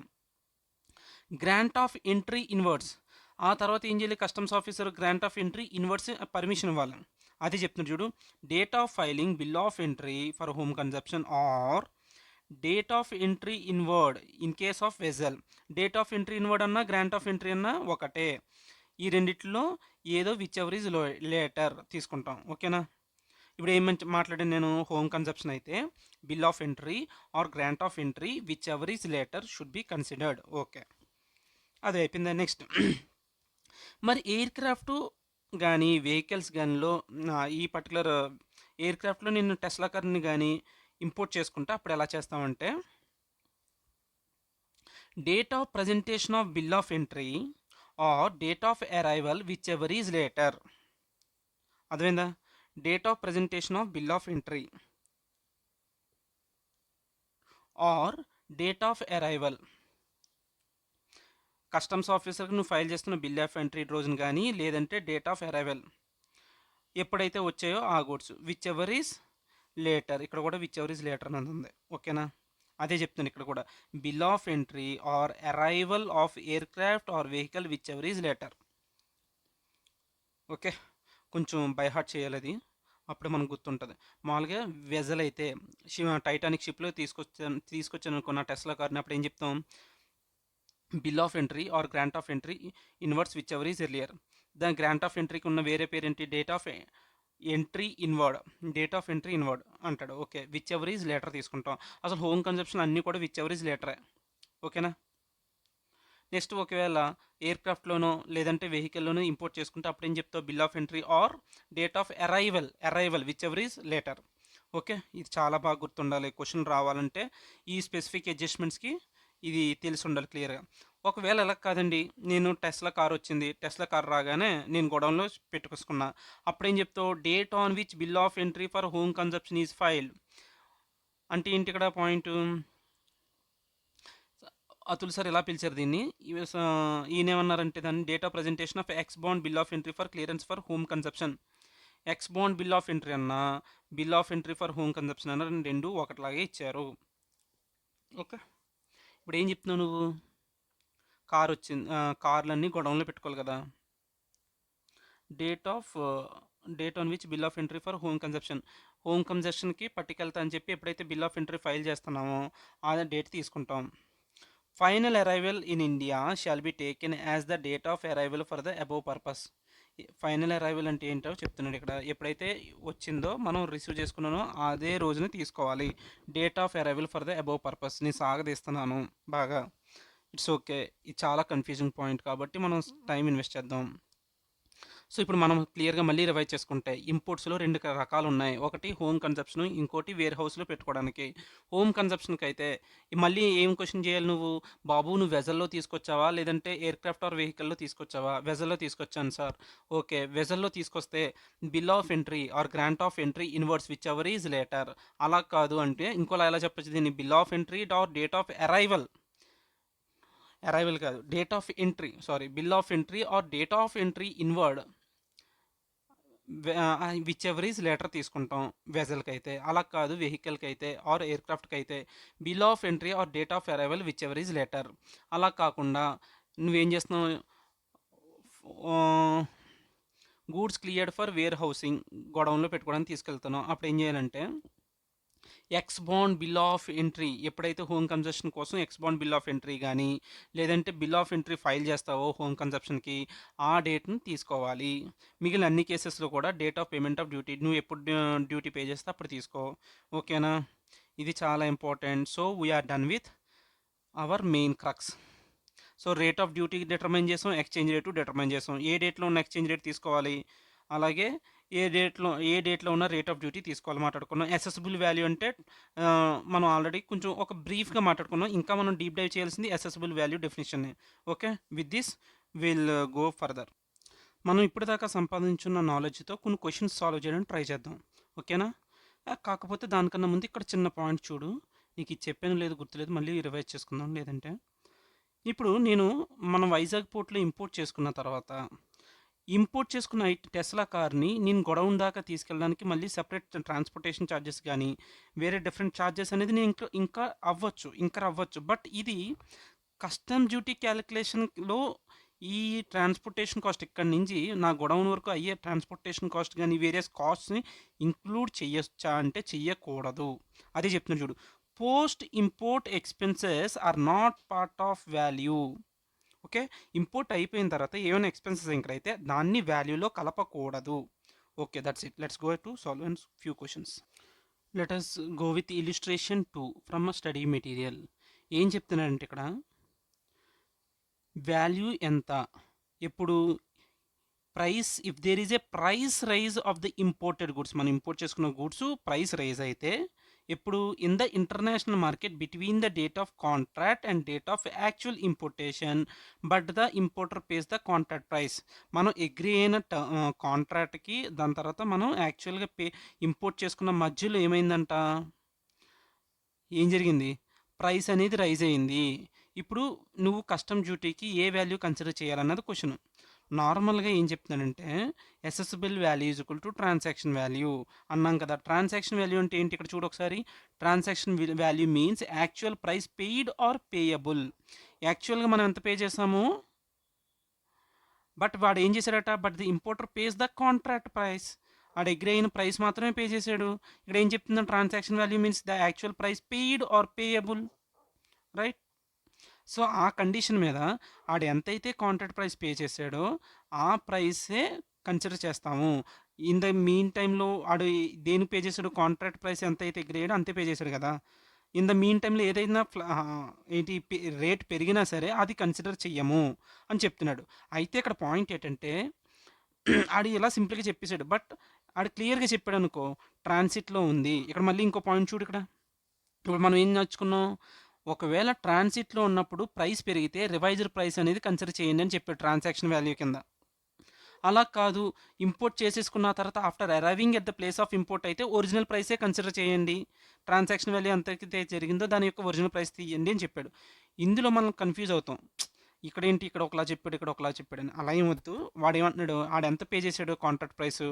S1: grant of entry inwards, ఆ తర్వాత ఏం చేయాలి, customs officer grant of entry inwards permission ఇవ్వాలి. అది చెప్తున్నాడు చూడు, date of filing bill of entry for home consumption are date of entry inward in case of vessel. Date of entry inward అన్నా grant of entry అన్నా ఒకటే. ఈ రెండిట్లో ఏదో విచ్ ఎవర్ ఈజ్ లేటర్ తీసుకుంటాం. ఓకేనా, ఇప్పుడు ఏం మాట్లాడాను నేను, హోమ్ కన్జప్షన్ అయితే bill of entry or grant of entry whichever is later should be considered. Okay, అది అయిపోయిందా. నెక్స్ట్ మరి ఎయిర్ క్రాఫ్ట్ కానీ వెహికల్స్ కానీలో ఈ పర్టికులర్ ఎయిర్ క్రాఫ్ట్లో నేను టెస్లా కార్ని కానీ ఇంపోర్ట్ చేసుకుంటే అప్పుడు ఎలా చేస్తామంటే, date of presentation of bill of entry or date of arrival whichever is later. అర్థమైందా, date of presentation of bill of entry or date of arrival, customs ఆఫీసర్కి నువ్వు ఫైల్ చేస్తున్న బిల్ ఆఫ్ ఎంట్రీ రోజున కానీ లేదంటే date of arrival ఎప్పుడైతే వచ్చాయో ఆ goods which ever is later. ఇక్కడ కూడా విచ్ ఎవర్ ఈజ్ లేటర్ అని ఉంది. ఓకేనా, అదే చెప్తాను ఇక్కడ కూడా, bill of entry or arrival of aircraft or vehicle whichever is later. Okay, కొంచెం బైహార్ట్ చేయాలి అది, అప్పుడు మనకు గుర్తుంటుంది. మామూలుగా వెజల్ అయితే టైటానిక్ షిప్లో తీసుకొచ్చాను అనుకున్న టెస్లా కార్ని, అప్పుడు ఏం చెప్తాం, bill of entry or grant of entry inwards whichever is earlier. దాని గ్రాంట్ ఆఫ్ ఎంట్రీకి ఉన్న వేరే పేరు ఏంటి, డేట్ ఆఫ్ ఎంట్రీ ఇన్వర్డ్ అంటాడు. Okay, whichever is later తీసుకుంటాం. అసలు హోమ్ కన్జప్షన్ అన్నీ కూడా విచ్ ఎవర్ ఈజ్ లేటరే. ఓకేనా, నెక్స్ట్ ఒకవేళ ఎయిర్ క్రాఫ్ట్లోనో లేదంటే వెహికల్లోనో ఇంపోర్ట్ చేసుకుంటే అప్పుడు ఏం చెప్తావు, bill of entry or date of arrival whichever is later. Okay, ఇది చాలా బాగా గుర్తుండాలి. క్వశ్చన్ రావాలంటే ఈ స్పెసిఫిక్ అడ్జస్ట్మెంట్స్కి ఇది తెలిసి ఉండాలి క్లియర్గా. ఒకవేళ ఎలా కాదండి, నేను టెస్లా కార్ వచ్చింది, టెస్లా కార్ రాగానే నేను గోడౌన్లో పెట్టుకొసుకున్నా, అప్పుడు ఏం చెప్తావు, date on which bill of entry for home consumption is filed. అంటే ఏంటి ఇక్కడ పాయింట్, అతుల్ సార్ ఎలా పిలిచారు దీన్ని, ఈయనేమన్నారంటే దాన్ని date of presentation of ex bond bill of entry for clearance for home consumption. Ex bond bill of entry అన్నా bill of entry for home consumption అన్న రెండు ఒకటిలాగే ఇచ్చారు. ఓకే, ఇప్పుడు ఏం చెప్తున్నావు నువ్వు, కార్ వచ్చింది, కార్లన్నీ గొడవలో పెట్టుకోవాలి కదా, date on which bill of entry for home కన్జప్షన్కి పట్టుకెళ్తా అని చెప్పి ఎప్పుడైతే బిల్ ఆఫ్ ఎంట్రీ ఫైల్ చేస్తున్నామో ఆ డేట్ తీసుకుంటాం. Final arrival in India shawl be taken as the date of arrival for the above purpose. Final arrival అంటే ఏంటో చెప్తున్నాడు ఇక్కడ. ఎప్పుడైతే వచ్చిందో మనం రిసీవ్ చేసుకున్నానో అదే రోజున తీసుకోవాలి. Date of arrival for the above purpose. నేను సాగదీస్తున్నాను బాగా. It's okay. ఇది చాలా కన్ఫ్యూజింగ్ పాయింట్ కాబట్టి మనం టైం ఇన్వెస్ట్ చేద్దాం. సో ఇప్పుడు మనం క్లియర్గా మళ్ళీ రివైజ్ చేసుకుంటే ఇంపోర్ట్స్లో రెండు రకాలు ఉన్నాయి. ఒకటి హోమ్ కన్సప్షన్, ఇంకోటి వేర్ హౌస్లో పెట్టుకోవడానికి. హోమ్ కన్సప్షన్కి అయితే మళ్ళీ ఏం క్వశ్చన్ చేయాలి నువ్వు? బాబు నువ్వు వెజల్లో తీసుకొచ్చావా లేదంటే ఎయిర్ క్రాఫ్ట్ ఆర్ వెహికల్లో తీసుకొచ్చావా? వెజల్లో తీసుకొచ్చాను సార్. ఓకే, వెజల్లో తీసుకొస్తే bill of entry or grant of entry inwards whichever is later. అలా కాదు అంటే ఇంకోలా ఎలా చెప్పొచ్చు దీన్ని? Bill of entry or date of arrival. Arrival కాదు, date of entry, sorry, bill of entry or date of entry inward whichever is later తీసుకుంటాం వెజల్కి అయితే. అలా కాదు వెహికల్కి అయితే ఆర్ ఎయిర్క్రాఫ్ట్కి అయితే bill of entry or date of arrival whichever is later. అలా కాకుండా నువ్వేం చేస్తున్నావు? Goods cleared for warehousing, గొడవన్లో పెట్టుకోవడానికి తీసుకెళ్తున్నావు. అప్పుడు ఏం చేయాలంటే ex bond bill of entry, ఎప్పుడైతే హోమ్ కన్జప్షన్ కోసం ex bond bill of entry కానీ లేదంటే బిల్ ఆఫ్ ఎంట్రీ ఫైల్ చేస్తావో హోమ్ కన్జప్షన్కి ఆ డేట్ని తీసుకోవాలి. మిగిలిన అన్ని కేసెస్లో కూడా date of payment of duty, నువ్వు ఎప్పుడు డ్యూటీ పే చేస్తే అప్పుడు తీసుకో. ఓకేనా? ఇది చాలా important. So we are done with our main crux. So rate of duty determine చేసాం, ఎక్స్చేంజ్ రేటు డిటర్మైన్ చేసాం. ఏ డేట్లో ఉన్న ఎక్స్చేంజ్ రేట్ తీసుకోవాలి, అలాగే ఏ డేట్లో ఉన్న రేట్ ఆఫ్ డ్యూటీ తీసుకోవాలి మాట్లాడుకున్నాం. అసెసిబుల్ వాల్యూ అంటే మనం ఆల్రెడీ కొంచెం ఒక బ్రీఫ్గా మాట్లాడుకున్నాం. ఇంకా మనం డీప్ డైవ్ చేయాల్సింది assessable value definition. Okay, with this will go further. మనం ఇప్పటిదాకా సంపాదించున్న నాలెడ్జ్తో కొన్ని క్వశ్చన్స్ సాల్వ్ చేయడానికి ట్రై చేద్దాం. ఓకేనా? కాకపోతే దానికన్నా ముందు ఇక్కడ చిన్న పాయింట్ చూడు. నీకు ఇది చెప్పాను లేదు గుర్తులేదు, మళ్ళీ రివైజ్ చేసుకుందాం. లేదంటే ఇప్పుడు నేను మన వైజాగ్ పోర్ట్లో ఇంపోర్ట్ చేసుకున్న తర్వాత ఇంపోర్ట్ చేసుకున్న టెస్లా కార్ని నేను గొడౌన్ దాకా తీసుకెళ్ళడానికి మళ్ళీ సెపరేట్ ట్రాన్స్పోర్టేషన్ ఛార్జెస్ కానీ వేరే డిఫరెంట్ ఛార్జెస్ అనేది నేను ఇంకా అవ్వచ్చు. బట్ ఇది కస్టమ్ డ్యూటీ క్యాలిక్యులేషన్లో ఈ ట్రాన్స్పోర్టేషన్ కాస్ట్ ఇక్కడి నుంచి నా గొడౌన్ వరకు అయ్యే ట్రాన్స్పోర్టేషన్ కాస్ట్ కానీ వేరియస్ కాస్ట్ని ఇంక్లూడ్ చేయొచ్చా అంటే చెయ్యకూడదు. అదే చెప్తున్నాను చూడు. Post import expenses are not part of value. Okay, import అయిపోయిన తర్వాత ఏమైనా ఎక్స్పెన్సెస్ ఇంకర్ అయితే దాన్ని వాల్యూలో కలపకూడదు. Okay, that's it. Let's go to solve and few questions. Let us go with illustration 2 from a study material. ఏం చెప్తున్నారంటే ఇక్కడ వాల్యూ ఎంత, ఎప్పుడు price, if there is a price rise of the imported goods, మనం import చేసుకున్న goods price rise అయితే ఎప్పుడు in the international market between the date of contract and date of actual importation but the importer pays the contract price. మనం agree అయిన కాంట్రాక్ట్కి దాని తర్వాత మనం యాక్చువల్గా ఇంపోర్ట్ చేసుకున్న మధ్యలో ఏమైందంట, ఏం జరిగింది? ప్రైస్ అనేది రైజ్ అయింది. ఇప్పుడు నువ్వు కస్టమ్ డ్యూటీకి ఏ వాల్యూ కన్సిడర్ చేయాలన్నది క్వశ్చన్. నార్మల్గా ఏం చెప్తున్నానంటే assessable value is equal to transaction value అన్నాం కదా. ట్రాన్సాక్షన్ వాల్యూ అంటే ఏంటి? ఇక్కడ చూడు ఒకసారి. Transaction value means actual price paid or payable. యాక్చువల్గా మనం ఎంత పే చేసాము, బట్ వాడు ఏం చేశాడట, but the importer pays the contract price. వాడు అగ్రి అయిన ప్రైస్ మాత్రమే పే చేశాడు. ఇక్కడ ఏం చెప్తుందో transaction value means the actual price paid or payable, right? So ఆ కండిషన్ మీద ఆడు ఎంతైతే కాంట్రాక్ట్ ప్రైస్ పే చేశాడో ఆ ప్రైసే కన్సిడర్ చేస్తాము. ఇన్ ద మీన్ టైంలో ఆడు దేని పే చేశాడు, కాంట్రాక్ట్ ప్రైస్ ఎంత అయితే అగ్రి అయ్యాడో అంతే పే చేశాడు కదా. ఇన్ ద మీన్ టైంలో ఏదైనా ఏంటి రేట్ పెరిగినా సరే అది కన్సిడర్ చెయ్యము అని చెప్తున్నాడు. అయితే ఇక్కడ పాయింట్ ఏంటంటే ఆడు ఇలా సింపుల్గా చెప్పేశాడు, బట్ ఆడు క్లియర్గా చెప్పాడు అనుకో ట్రాన్సిట్లో ఉంది. ఇక్కడ మళ్ళీ ఇంకో పాయింట్ చూడు. ఇక్కడ ఇప్పుడు మనం ఏం నేర్చుకున్నాం, ఒకవేళ ట్రాన్సిట్లో ఉన్నప్పుడు ప్రైస్ పెరిగితే రివైజర్ ప్రైస్ అనేది కన్సిడర్ చేయండి అని చెప్పాడు ట్రాన్సాక్షన్ వాల్యూ కింద. అలా కాదు, ఇంపోర్ట్ చేసేసుకున్న తర్వాత after arriving at the place of import అయితే ఒరిజినల్ ప్రైసే కన్సిడర్ చేయండి. ట్రాన్సాక్షన్ వాల్యూ ఎంతైతే జరిగిందో దాని యొక్క ఒరిజినల్ ప్రైస్ తీయండి అని చెప్పాడు. ఇందులో మనం కన్ఫ్యూజ్ అవుతాం. ఇక్కడేంటి ఇక్కడ ఒకలా చెప్పాడు ఇక్కడ ఒకలా చెప్పాడు అని. అలా ఏం వద్దు. వాడు ఏమంటున్నాడు, ఆడు ఎంత పే చేశాడు కాంట్రాక్ట్ ప్రైస్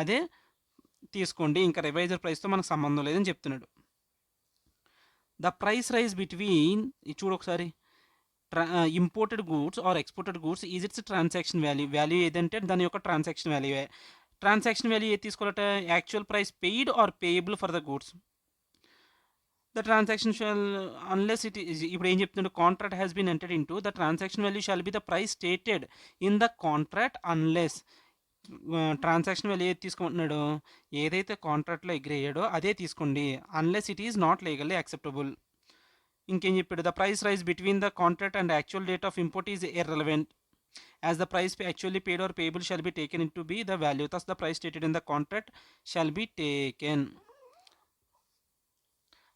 S1: అదే తీసుకోండి, ఇంకా రివైజర్ ప్రైస్తో మనకు సంబంధం లేదని చెప్తున్నాడు. ద ప్రైస్ రైజ్ బిట్వీన్, చూడు ఒకసారి, imported goods or exported goods is its transaction value ఏదంటే దాని యొక్క ట్రాన్సాక్షన్ వాల్యూ. ట్రాన్సాక్షన్ వాల్యూ ఏది తీసుకోవాలంటే actual price paid or payable for the goods. The transaction shall unless it is ఇప్పుడు ఏం చెప్తుండే contract has been entered into the transaction value shall be the price stated in the contract unless transaction value ఏది తీసుకుంటున్నాడు ఏదైతే కాంట్రాక్ట్లో agree అయ్యాడో అదే తీసుకోండి unless it is not legally acceptable. ఇంకేం చెప్పాడు the price rise between the contract and actual date of import is irrelevant as the price actually paid or payable shall be taken in to be the value thus the price stated in the contract shall be taken.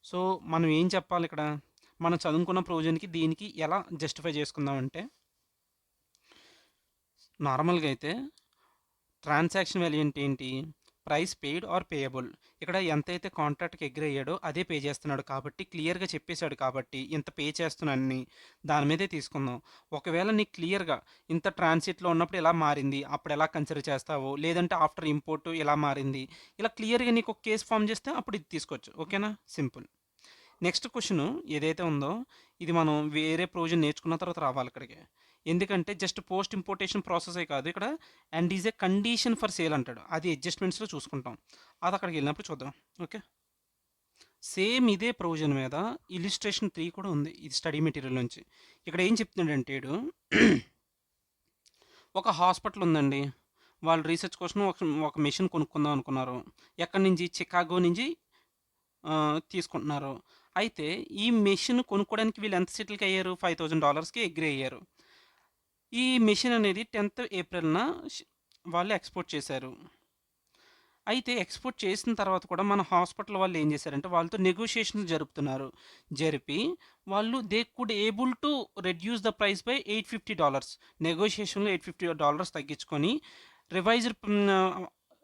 S1: So మనం ఏం చెప్పాలి ఇక్కడ మనం చదువుకున్న ప్రొవిజన్కి దీనికి ఎలా justify చేసుకుందామంటే నార్మల్గా అయితే ట్రాన్సాక్షన్ వాల్యూ అంటే ఏంటి ప్రైస్ పెయిడ్ ఆర్ పేయబుల్. ఇక్కడ ఎంతైతే కాంట్రాక్ట్కి అగ్రి అయ్యాడో అదే పే చేస్తున్నాడు కాబట్టి క్లియర్గా చెప్పేశాడు కాబట్టి ఇంత పే చేస్తున్నానని దాని మీదే తీసుకుందాం. ఒకవేళ నీకు క్లియర్గా ఇంత ట్రాన్సిట్లో ఉన్నప్పుడు ఎలా మారింది అప్పుడు ఎలా కన్సిడర్ చేస్తావు లేదంటే ఆఫ్టర్ ఇంపోర్ట్ ఎలా మారింది ఇలా క్లియర్గా నీకు ఒక కేసు ఫామ్ చేస్తే అప్పుడు ఇది తీసుకోవచ్చు. ఓకేనా సింపుల్. నెక్స్ట్ క్వశ్చన్ ఏదైతే ఉందో ఇది మనం వేరే ప్రొవిజన్ నేర్చుకున్న తర్వాత రావాలి ఇక్కడికి. ఎందుకంటే జస్ట్ పోస్ట్ ఇంపోర్టేషన్ ప్రాసెసే కాదు ఇక్కడ and is a condition for sale అంటాడు అది అడ్జస్ట్మెంట్స్లో చూసుకుంటాం అది అక్కడికి వెళ్ళినప్పుడు చూద్దాం. ఓకే సేమ్ ఇదే ప్రొవిజన్ మీద ఇలిస్ట్రేషన్ 3 కూడా ఉంది ఇది స్టడీ మెటీరియల్ నుంచి. ఇక్కడ ఏం చెప్తున్నాడంటే వీడు ఒక హాస్పిటల్ ఉందండి వాళ్ళు రీసెర్చ్ కోసం ఒక మెషిన్ కొనుక్కుందాం అనుకున్నారు. ఎక్కడి నుంచి చికాగో నుంచి తీసుకుంటున్నారు. అయితే ఈ మెషిన్ కొనుక్కోవడానికి వీళ్ళు ఎంత సెటిల్కి అయ్యారు $5,000కి అగ్రి అయ్యారు. ఈ మెషిన్ అనేది 10th ఏప్రిల్న వాళ్ళు ఎక్స్పోర్ట్ చేశారు. అయితే ఎక్స్పోర్ట్ చేసిన తర్వాత కూడా మన హాస్పిటల్ వాళ్ళు ఏం చేశారంటే వాళ్ళతో నెగోషియేషన్ జరుపుతున్నారు. జరిపి వాళ్ళు they could able to reduce the price by $850 నెగోషియేషన్లో $850 తగ్గించుకొని రివైజ్డ్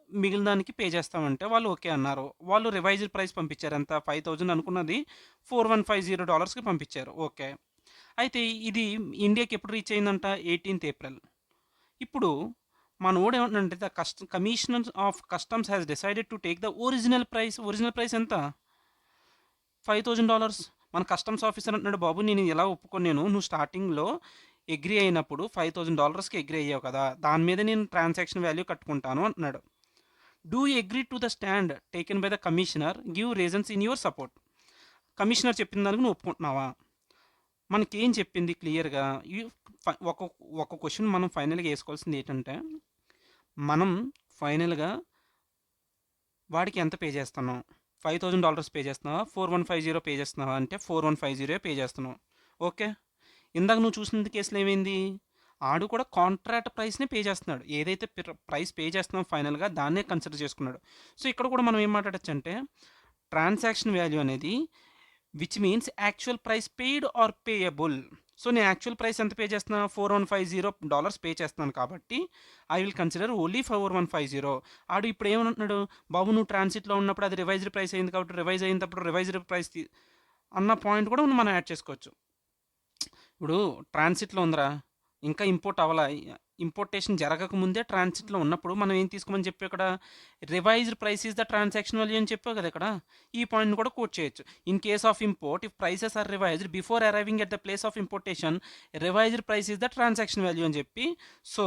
S1: మిగిలిన దానికి పే చేస్తామంటే వాళ్ళు ఓకే అన్నారు. వాళ్ళు రివైజ్డ్ ప్రైస్ పంపించారు ఎంత 5,000 అనుకున్నది $4,150కి పంపించారు. ఓకే అయితే ఇది ఇండియాకి ఎప్పుడు రీచ్ అయిందంట 18th ఏప్రిల్. ఇప్పుడు మనోడు ఏమంటుందంటే the commissioner of customs has decided to take the original price ఎంత $5,000. మన కస్టమ్స్ ఆఫీసర్ అంటున్నాడు బాబు నేను ఎలా ఒప్పుకోలేను నువ్వు స్టార్టింగ్లో అగ్రి అయినప్పుడు $5,000కి అగ్రి అయ్యావు కదా దాని మీద నేను ట్రాన్సాక్షన్ వాల్యూ కట్టుకుంటాను అంటున్నాడు. Do you agree to the stand taken by the commissioner give reasons in your support. Commissioner చెప్పిన దానికి నువ్వు ఒప్పుకుంటున్నావా. మనకేం చెప్పింది క్లియర్గా ఒక ఒక క్వశ్చన్ మనం ఫైనల్గా వేసుకోవాల్సింది ఏంటంటే మనం ఫైనల్గా వాడికి ఎంత పే చేస్తున్నాం $5,000 పే చేస్తున్నావా 4150 పే చేస్తున్నావా అంటే 4150 పే చేస్తున్నావు. ఓకే ఇందాక నువ్వు చూసిన కేసులో ఏమైంది ఆడు కూడా కాంట్రాక్ట్ ప్రైస్ని పే చేస్తున్నాడు ఏదైతే ప్రైస్ పే చేస్తున్నాం ఫైనల్గా దాన్నే కన్సిడర్ చేసుకున్నాడు. సో ఇక్కడ కూడా మనం ఏం మాట్లాడచ్చు అంటే ట్రాన్సాక్షన్ వాల్యూ అనేది which means actual price paid or payable. So నేను యాక్చువల్ ప్రైస్ ఎంత పే చేస్తున్నాను $4,150 పే చేస్తున్నాను కాబట్టి ఐ విల్ కన్సిడర్ ఓన్లీ 4150. ఆడు ఇప్పుడు ఏమంటున్నాడు బాబు నువ్వు ట్రాన్సిట్లో ఉన్నప్పుడు అది రివైజ్డ్ ప్రైస్ అయింది కాబట్టి రివైజ్ అయినప్పుడు రివైజ్డ్ ప్రైస్ అన్న పాయింట్ కూడా మనం యాడ్ చేసుకోవచ్చు. ఇప్పుడు ట్రాన్సిట్లో ఉందిరా ఇంకా ఇంపోర్ట్ అవ్వాలా ఇంపోర్టేషన్ జరగకముందే ట్రాన్సిట్లో ఉన్నప్పుడు మనం ఏం తీసుకోమని చెప్పి ఇక్కడ revised price is the transaction value అని చెప్పావు కదా ఇక్కడ ఈ పాయింట్ కూడా కోట్ చేయొచ్చు. In case of import if prices are revised before arriving at the place of importation revised price is the transaction value అని చెప్పి. సో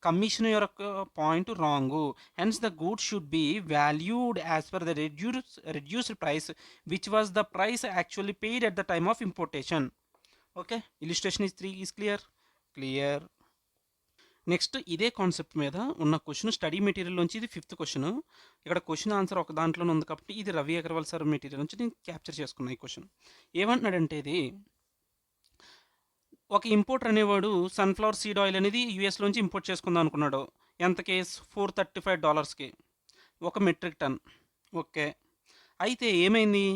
S1: కమిషన్ యొక్క point wrong hence the goods should be valued as per the reduced price which was the price actually paid at the time of importation. Okay illustration is 3 is clear. Next ఇదే concept మీద ఉన్న question study material నుంచి ఇది 5th question. ఇక్కడ question answer ఒక దాంట్లోనే ఉంది కాబట్టి ఇది రవి అగర్వాల్ సార్ మెటీరియల్ నుంచి నేను క్యాప్చర్ చేసుకున్నా. ఈ క్వశ్చన్ ఏమంటున్నాడంటే ఇది ఒక ఇంపోర్టర్ అనేవాడు సన్ఫ్లవర్ సీడ్ ఆయిల్ అనేది యూఎస్లోంచి ఇంపోర్ట్ చేసుకుందాం అనుకున్నాడు. ఎంత కేస్ $435కి ఒక మెట్రిక్ టన్. ఓకే అయితే ఏమైంది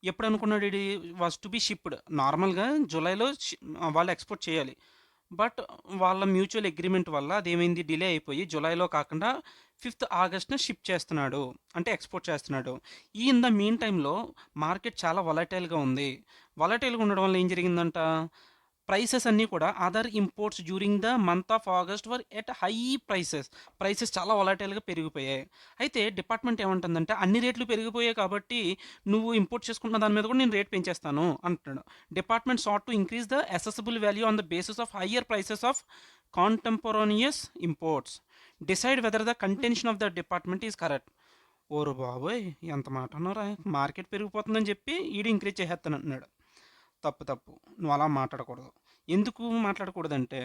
S1: ఎప్పుడు అనుకున్నాడు ఇది వాజ్ టు బి షిప్డ్ నార్మల్గా జూలైలో వాళ్ళు ఎక్స్పోర్ట్ చేయాలి బట్ వాళ్ళ మ్యూచువల్ అగ్రిమెంట్ వల్ల అదేమైంది డిలే అయిపోయి జూలైలో కాకుండా 5th ఆగస్ట్న షిప్ చేస్తున్నాడు అంటే ఎక్స్పోర్ట్ చేస్తున్నాడు. ఈ ఇన్ ద మీన్ టైంలో మార్కెట్ చాలా వలటైల్గా ఉంది. వలటైల్గా ఉండడం వల్ల ఏం జరిగిందంట ప్రైసెస్ అన్నీ కూడా other imports during the month of August were at high prices చాలా వలటైల్గా పెరిగిపోయాయి. అయితే డిపార్ట్మెంట్ ఏమంటుందంటే అన్ని రేట్లు పెరిగిపోయాయి కాబట్టి నువ్వు ఇంపోర్ట్ చేసుకుంటున్న దాని మీద కూడా నేను రేట్ పెంచేస్తాను అంటున్నాడు. Department sought to increase the assessable value on the basis of higher prices of contemporaneous imports. Decide whether the contention of the department is correct. ఓరు బాబోయ్! ఎంత మాట అన్నావురా! మార్కెట్ పెరిగిపోతుందని చెప్పి ఈడు ఇంక్రీజ్ చేసేస్తానంటున్నాడు. తప్పు, తప్పు. నువ్వు అలా మాట్లాడకూడదు. ఎందుకు మాట్లాడకూడదంటే,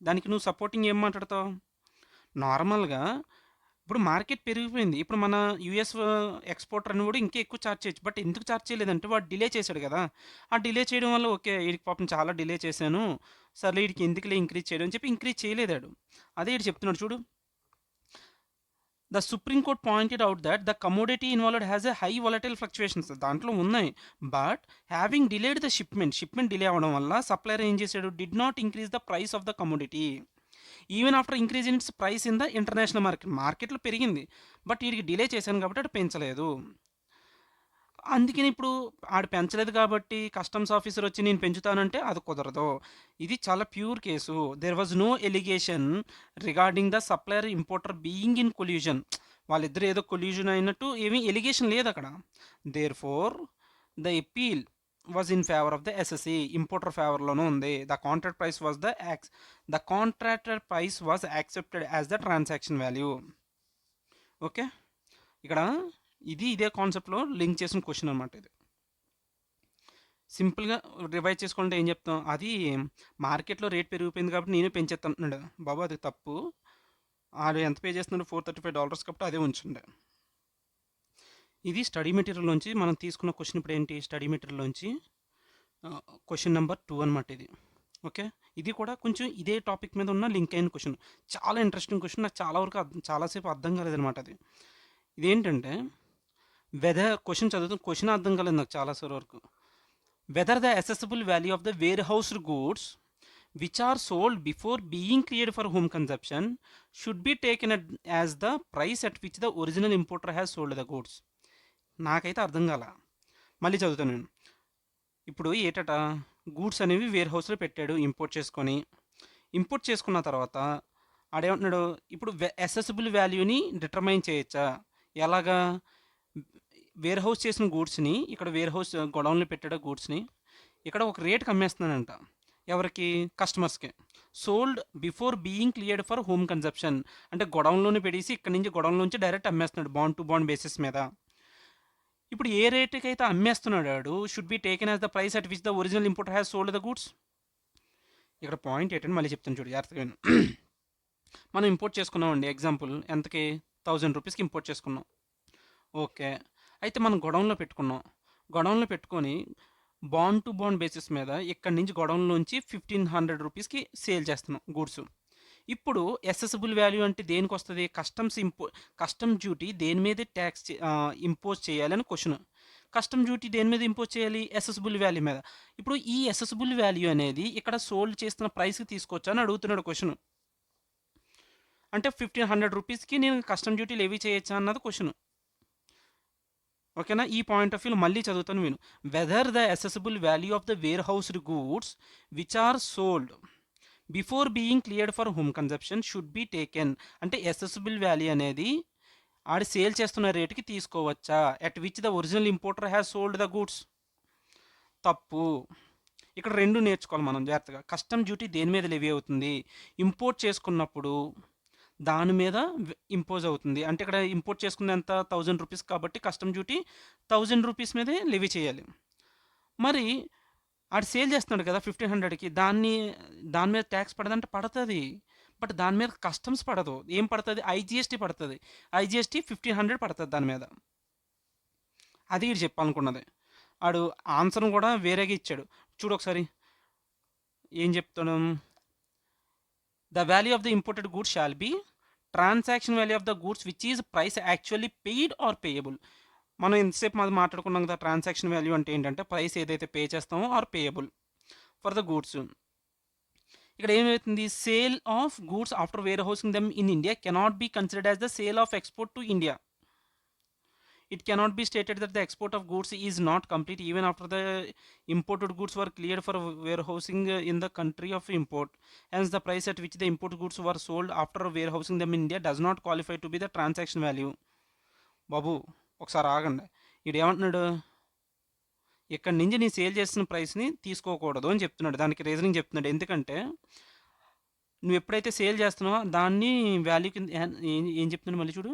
S1: దానికి నువ్వు సపోర్టింగ్ ఏం మాట్లాడతావు? నార్మల్‌గా ఇప్పుడు మార్కెట్ పెరిగిపోయింది. ఇప్పుడు మన యూఎస్ ఎక్స్‌పోర్టర్ అనేవాడు ఇంకా ఎక్కువ చార్జ్ చేయొచ్చు. బట్ ఎందుకు చార్జ్ చేయలేదంటే వాడు డిలే చేశాడు గదా! ఆ డిలే చేయడం వల్ల ఓకే. ఈడికి పాపం చాలా డిలే చేశాను. సర్లే ఈడికి ఎందుకులే ఇంక్రీజ్ చేయడం అని చెప్పి ఇంక్రీజ్ చేయలేదాడు. అదే ఈడు చెప్తున్నాడు చూడు. The supreme court pointed out that the commodity involved has a high volatile fluctuations దాంట్లో ఉన్నాయి. But having delayed the shipment delay అవ్వడం వల్ల సప్లయర్ ఏం చేశాడు? Did not increase the price of the commodity even after increase in it's price in the international మార్కెట్లో పెరిగింది. But వీడికి delay చేశాను కాబట్టి అటు పెంచలేదు. అందుకని ఇప్పుడు ఆడు పెంచలేదు కాబట్టి కస్టమ్స్ ఆఫీసర్ వచ్చి నేను పెంచుతానంటే అది కుదరదు. ఇది చాలా pure case. There was no allegation regarding the supplier importer being in collusion. వాళ్ళిద్దరు ఏదో కొల్యూజన్ అయినట్టు ఏమీ ఎలిగేషన్ లేదు అక్కడ. Therefore the appeal was in favour of the assessee importer ఫేవర్లోనూ ఉంది. The contractor price was accepted as the transaction value. Okay, ఇక్కడ ఇదే కాన్సెప్ట్లో లింక్ చేసిన క్వశ్చన్ అనమాట ఇది. సింపుల్గా రివైజ్ చేసుకుంటే ఏం చెప్తాం? అది మార్కెట్లో రేట్ పెరిగిపోయింది కాబట్టి నేనే పెంచేస్తున్నాడు. బాబు అది తప్పు. ఆడు ఎంత పే చేస్తున్నాడు? $435 కాబట్టి అదే ఉంచుండే. ఇది స్టడీ మెటీరియల్లోంచి మనం తీసుకున్న క్వశ్చన్. ఇప్పుడు ఏంటి? స్టడీ మెటీరియల్లోంచి క్వశ్చన్ నెంబర్ 2 అనమాట ఇది. ఓకే, ఇది కూడా కొంచెం ఇదే టాపిక్ మీద ఉన్న లింక్ అయిన క్వశ్చన్. చాలా ఇంట్రెస్టింగ్ క్వశ్చన్. నాకు చాలాసేపు అర్థం కాలేదనమాట అది. ఇదేంటంటే క్వశ్చన్ చదువుతాం, క్వశ్చన్ అర్థం కాలేదు నాకు చాలాసార్లు వరకు. Whether the assessable value of the warehoused goods which are sold before being created for home consumption should be taken as the price at which the original importer has sold the goods. నాకైతే అర్థం కాల. మళ్ళీ చదువుతాను నేను. ఇప్పుడు ఏటట goods అనేవి wear హౌస్లో పెట్టాడు ఇంపోర్ట్ చేసుకున్న తర్వాత ఆడేమంటున్నాడు? ఇప్పుడు అసెసిబుల్ వాల్యూని డిటర్మైన్ చేయొచ్చా? ఎలాగా? వేర్ హౌస్ చేసిన గూడ్స్ని ఇక్కడ వేర్ హౌస్ గొడౌన్లో పెట్టాడు గూడ్స్ని ఇక్కడ ఒక రేట్కి అమ్మేస్తున్నానంట. ఎవరికి? కస్టమర్స్కి. Sold before being cleared for home consumption అంటే గొడౌన్లోనే పెట్టేసి ఇక్కడ నుంచి గొడౌన్లోంచి డైరెక్ట్ అమ్మేస్తున్నాడు బాండ్ టు బాండ్ బేసిస్ మీద. ఇప్పుడు ఏ రేట్కి అయితే అమ్మేస్తున్నాడు should be taken as the price at which the original importer has sold the goods. ఇక్కడ పాయింట్ ఏంటంటే మళ్ళీ చెప్తాను చూడు జాగ్రత్తగా. మనం ఇంపోర్ట్ చేసుకున్నామండి. ఎగ్జాంపుల్ ఎంతకి? 1000 రూపీస్కి ఇంపోర్ట్ చేసుకున్నాం. ఓకే, అయితే మనం గొడౌన్లో పెట్టుకొని బాండ్ టు బాండ్ బేసిస్ మీద ఇక్కడి నుంచి గొడౌన్లోంచి 1500 రూపీస్కి సేల్ చేస్తున్నాం గూడ్స్. ఇప్పుడు అసెసిబుల్ వాల్యూ అంటే దేనికి వస్తుంది? కస్టమ్ డ్యూటీ దేని మీద ట్యాక్స్ ఇంపోజ్ చేయాలని క్వశ్చన్. కస్టమ్ డ్యూటీ దేని మీద ఇంపోజ్ చేయాలి? అసెసిబుల్ వాల్యూ మీద. ఇప్పుడు ఈ అసెసిబుల్ వాల్యూ అనేది ఇక్కడ సోల్డ్ చేస్తున్న ప్రైస్కి తీసుకొచ్చా అని అడుగుతున్నాడు క్వశ్చన్. అంటే 1500 రూపీస్కి నేను కస్టమ్ డ్యూటీ లెవీ చేయొచ్చా అన్నది క్వశ్చన్. ఓకేనా? ఈ పాయింట్ ఆఫ్ వ్యూ మళ్ళీ చదువుతాను నేను. Whether the assessable value of the warehoused goods which are sold before being cleared for home consumption should be taken అంటే అసెసిబుల్ వాల్యూ అనేది ఆడి సేల్ చేస్తున్న రేటుకి తీసుకోవచ్చా? At which the original importer has sold the goods. తప్పు. ఇక్కడ రెండు నేర్చుకోవాలి మనం జాగ్రత్తగా. కస్టమ్ డ్యూటీ దేని మీద లెవీ అవుతుంది? ఇంపోర్ట్ చేసుకున్నప్పుడు దాని మీద ఇంపోజ్ అవుతుంది. అంటే ఇక్కడ ఇంపోర్ట్ చేసుకున్న ఎంత? 1000 రూపీస్ కాబట్టి కస్టమ్ డ్యూటీ 1000 రూపీస్ మీదే లెవీ చేయాలి. మరి ఆడు సేల్ చేస్తున్నాడు కదా 1500కి, దాని మీద ట్యాక్స్ పడదంటే పడుతుంది. బట్ దాని మీద కస్టమ్స్ పడదు. ఏం పడుతుంది? ఐజిఎస్టీ పడుతుంది. ఐజిఎస్టీ 1500 పడుతుంది దాని మీద. అది ఇటు చెప్పాలనుకున్నది. ఆడు ఆన్సర్ కూడా వేరేగా ఇచ్చాడు. చూడు ఒకసారి ఏం చెప్తాడు? The value of the imported goods shall be transaction value of the goods which is price actually paid or payable. మనం ఎంతసేపు మాట్లాడుకున్నాం కదా ట్రాన్సాక్షన్ వాల్యూ అంటే ఏంటంటే ప్రైస్ ఏదైతే పే చేస్తామో or payable for the goods. ఇక్కడ ఏమవుతుంది? Sale of goods after warehousing them in India cannot be considered as the sale of export to India. It cannot be stated that the export of goods is not complete even after the imported goods were cleared for warehousing in the country of import. Hence, the price at which the imported goods were sold after warehousing them in India does not qualify to be the transaction value. బాబు ఒకసారి ఆగండి. ఈడు ఏమంటున్నాడు? ఇక్కడ నుంచి నీ sale చేసిన ప్రైస్ని తీసుకోకూడదు అని చెప్తున్నాడు. దానికి రీజనింగ్ చెప్తున్నాడు. ఎందుకంటే నువ్వు ఎప్పుడైతే సేల్ చేస్తున్నావో దాన్ని వాల్యూ కింద ఏం చెప్తున్నాడు మళ్ళీ చూడు.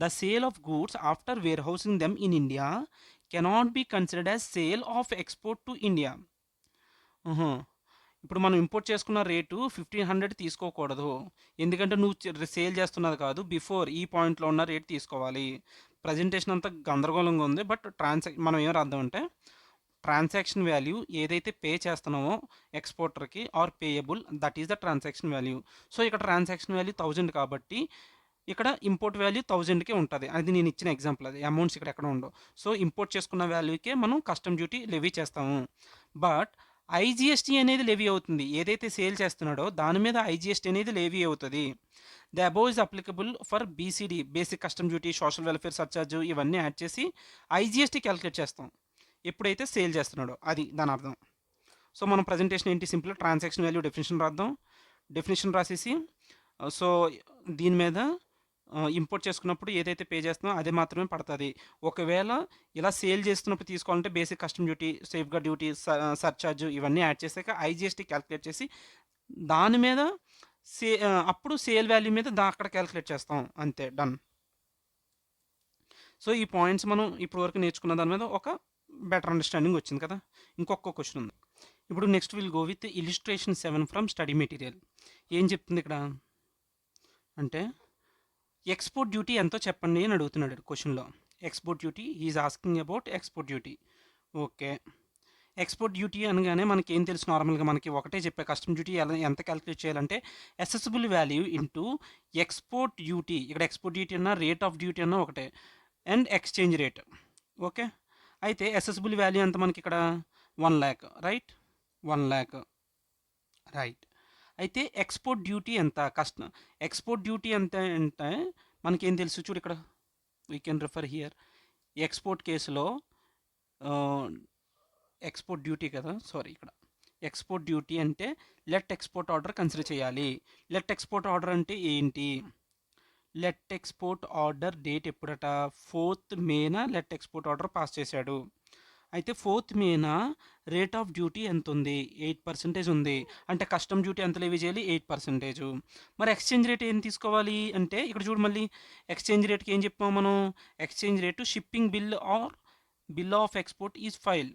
S1: The sale of goods after warehousing them in India cannot be considered as sale of export to India. ఇప్పుడు మనం ఇంపోర్ట్ చేసుకున్న రేటు 1500 తీసుకోకూడదు. ఎందుకంటే నువ్వు సేల్ చేస్తున్నది కాదు, బిఫోర్ ఈ పాయింట్లో ఉన్న రేట్ తీసుకోవాలి. ప్రజెంటేషన్ అంతా గందరగోళంగా ఉంది, బట్ మనం ఏం రాద్దాం అంటే ట్రాన్సాక్షన్ వాల్యూ ఏదైతే పే చేస్తున్నామో ఎక్స్పోర్టర్కి or payable, that is the transaction value. So ఇక్కడ ట్రాన్సాక్షన్ వాల్యూ 1000 కాబట్టి ఇక్కడ ఇంపోర్ట్ వాల్యూ 1000కే ఉంటుంది. అది నేను ఇచ్చిన ఎగ్జాంపుల్, అది అమౌంట్స్ ఇక్కడ ఎక్కడ ఉండవు. సో ఇంపోర్ట్ చేసుకున్న వాల్యూకే మనం కస్టమ్ డ్యూటీ లెవీ చేస్తాము. బట్ ఐజిఎస్టీ అనేది లెవీ అవుతుంది. ఏదైతే సేల్ చేస్తున్నాడో దాని మీద ఐజిఎస్టీ అనేది లెవీ అవుతుంది. The above is applicable for BCD, basic custom duty, social welfare surcharge, ఇవన్నీ యాడ్ చేసి ఐజిఎస్టీ క్యాలిక్యులేట్ చేస్తాం ఎప్పుడైతే సేల్ చేస్తున్నాడో. అది దాని అర్థం. సో మనం ప్రజెంటేషన్ ఏంటి, సింపుల్ ట్రాన్సాక్షన్ వాల్యూ డెఫినేషన్ రాద్దాం. డెఫినేషన్ రాసేసి సో దీని మీద ఇంపోర్ట్ చేసుకున్నప్పుడు ఏదైతే పే చేస్తున్నామో అదే మాత్రమే పడుతుంది. ఒకవేళ ఇలా సేల్ చేస్తున్నప్పుడు తీసుకోవాలంటే basic custom duty, safeguard duty, surcharge ఇవన్నీ యాడ్ చేసాక ఐజిఎస్టీ క్యాలిక్యులేట్ చేసి దాని మీద అప్పుడు సేల్ వాల్యూ మీద అక్కడ క్యాలిక్యులేట్ చేస్తాం. అంతే, డన్. సో ఈ పాయింట్స్ మనం ఇప్పటి వరకు నేర్చుకున్న దాని మీద ఒక బెటర్ అండర్స్టాండింగ్ వచ్చింది కదా. ఇంకొక క్వశ్చన్ ఉంది. ఇప్పుడు next will go with illustration 7 from study material. ఏం చెప్తుంది ఇక్కడ అంటే ఎక్స్పోర్ట్ డ్యూటీ ఎంతో చెప్పండి అని అడుగుతున్నాడు క్వశ్చన్లో. Export duty, is asking about export duty. Okay, export duty అనగానే మనకి ఏం తెలుసు, నార్మల్గా మనకి ఒకటే చెప్పే కస్టమ్ డ్యూటీ ఎంత క్యాలిక్యులేట్ చేయాలంటే assessable value into export duty. ఇక్కడ ఎక్స్పోర్ట్ డ్యూటీ అన్నా రేట్ ఆఫ్ డ్యూటీ అన్నా ఒకటే, అండ్ ఎక్స్చేంజ్ రేట్. ఓకే, అయితే అసెసిబుల్ వాల్యూ ఎంత మనకి ఇక్కడ 1 lakh, రైట్? 1 lakh, right. అయితే ఎక్స్పోర్ట్ డ్యూటీ ఎంత, ఎక్స్పోర్ట్ డ్యూటీ ఎంత అంటే మనకేం తెలుసు చూడు, ఇక్కడ we can refer here. Export కేసులో ఎక్స్పోర్ట్ డ్యూటీ కదా, సారీ, ఇక్కడ ఎక్స్పోర్ట్ డ్యూటీ అంటే లెట్ ఎక్స్పోర్ట్ ఆర్డర్ కన్సిడర్ చేయాలి. లెట్ ఎక్స్పోర్ట్ ఆర్డర్ అంటే ఏంటి? లెట్ ఎక్స్పోర్ట్ ఆర్డర్ డేట్ ఎప్పుడట, 4th మేన లెట్ ఎక్స్పోర్ట్ ఆర్డర్ పాస్ చేశాడు. అయితే 4th Mena rate of duty ఎంత ఉంది? 8% ఉంది. అంటే కస్టమ్ డ్యూటీ ఎంత లెవీ చేయాలి? 8%. మరి ఎక్స్చేంజ్ రేట్ ఏం తీసుకోవాలి అంటే ఇక్కడ చూడు, మళ్ళీ ఎక్స్చేంజ్ రేట్కి ఏం చెప్పాము మనం? Exchange rate shipping bill or bill of export is file.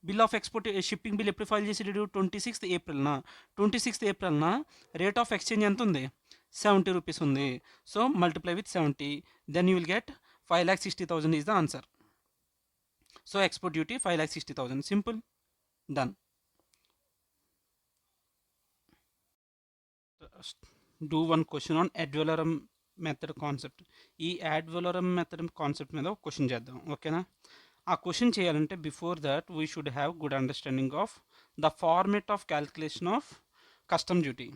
S1: Bill of export shipping bill ఎప్పుడు ఫైల్ చేసేటప్పుడు 26th ఏప్రిల్న. 26th ఏప్రిల్న రేట్ ఆఫ్ ఎక్స్చేంజ్ ఎంత ఉంది? 70 రూపీస్ ఉంది. So multiply with 70, then you will get 5,60,000 is the answer. So export duty 5,60,000. Simple, done. Do one question on ad valorem method concept. ఈ ad valorem method concept మీద ఒక question చేద్దాం, ఓకేనా? ఆ question చేయాలంటే before that we should have good understanding of the format of calculation of custom duty.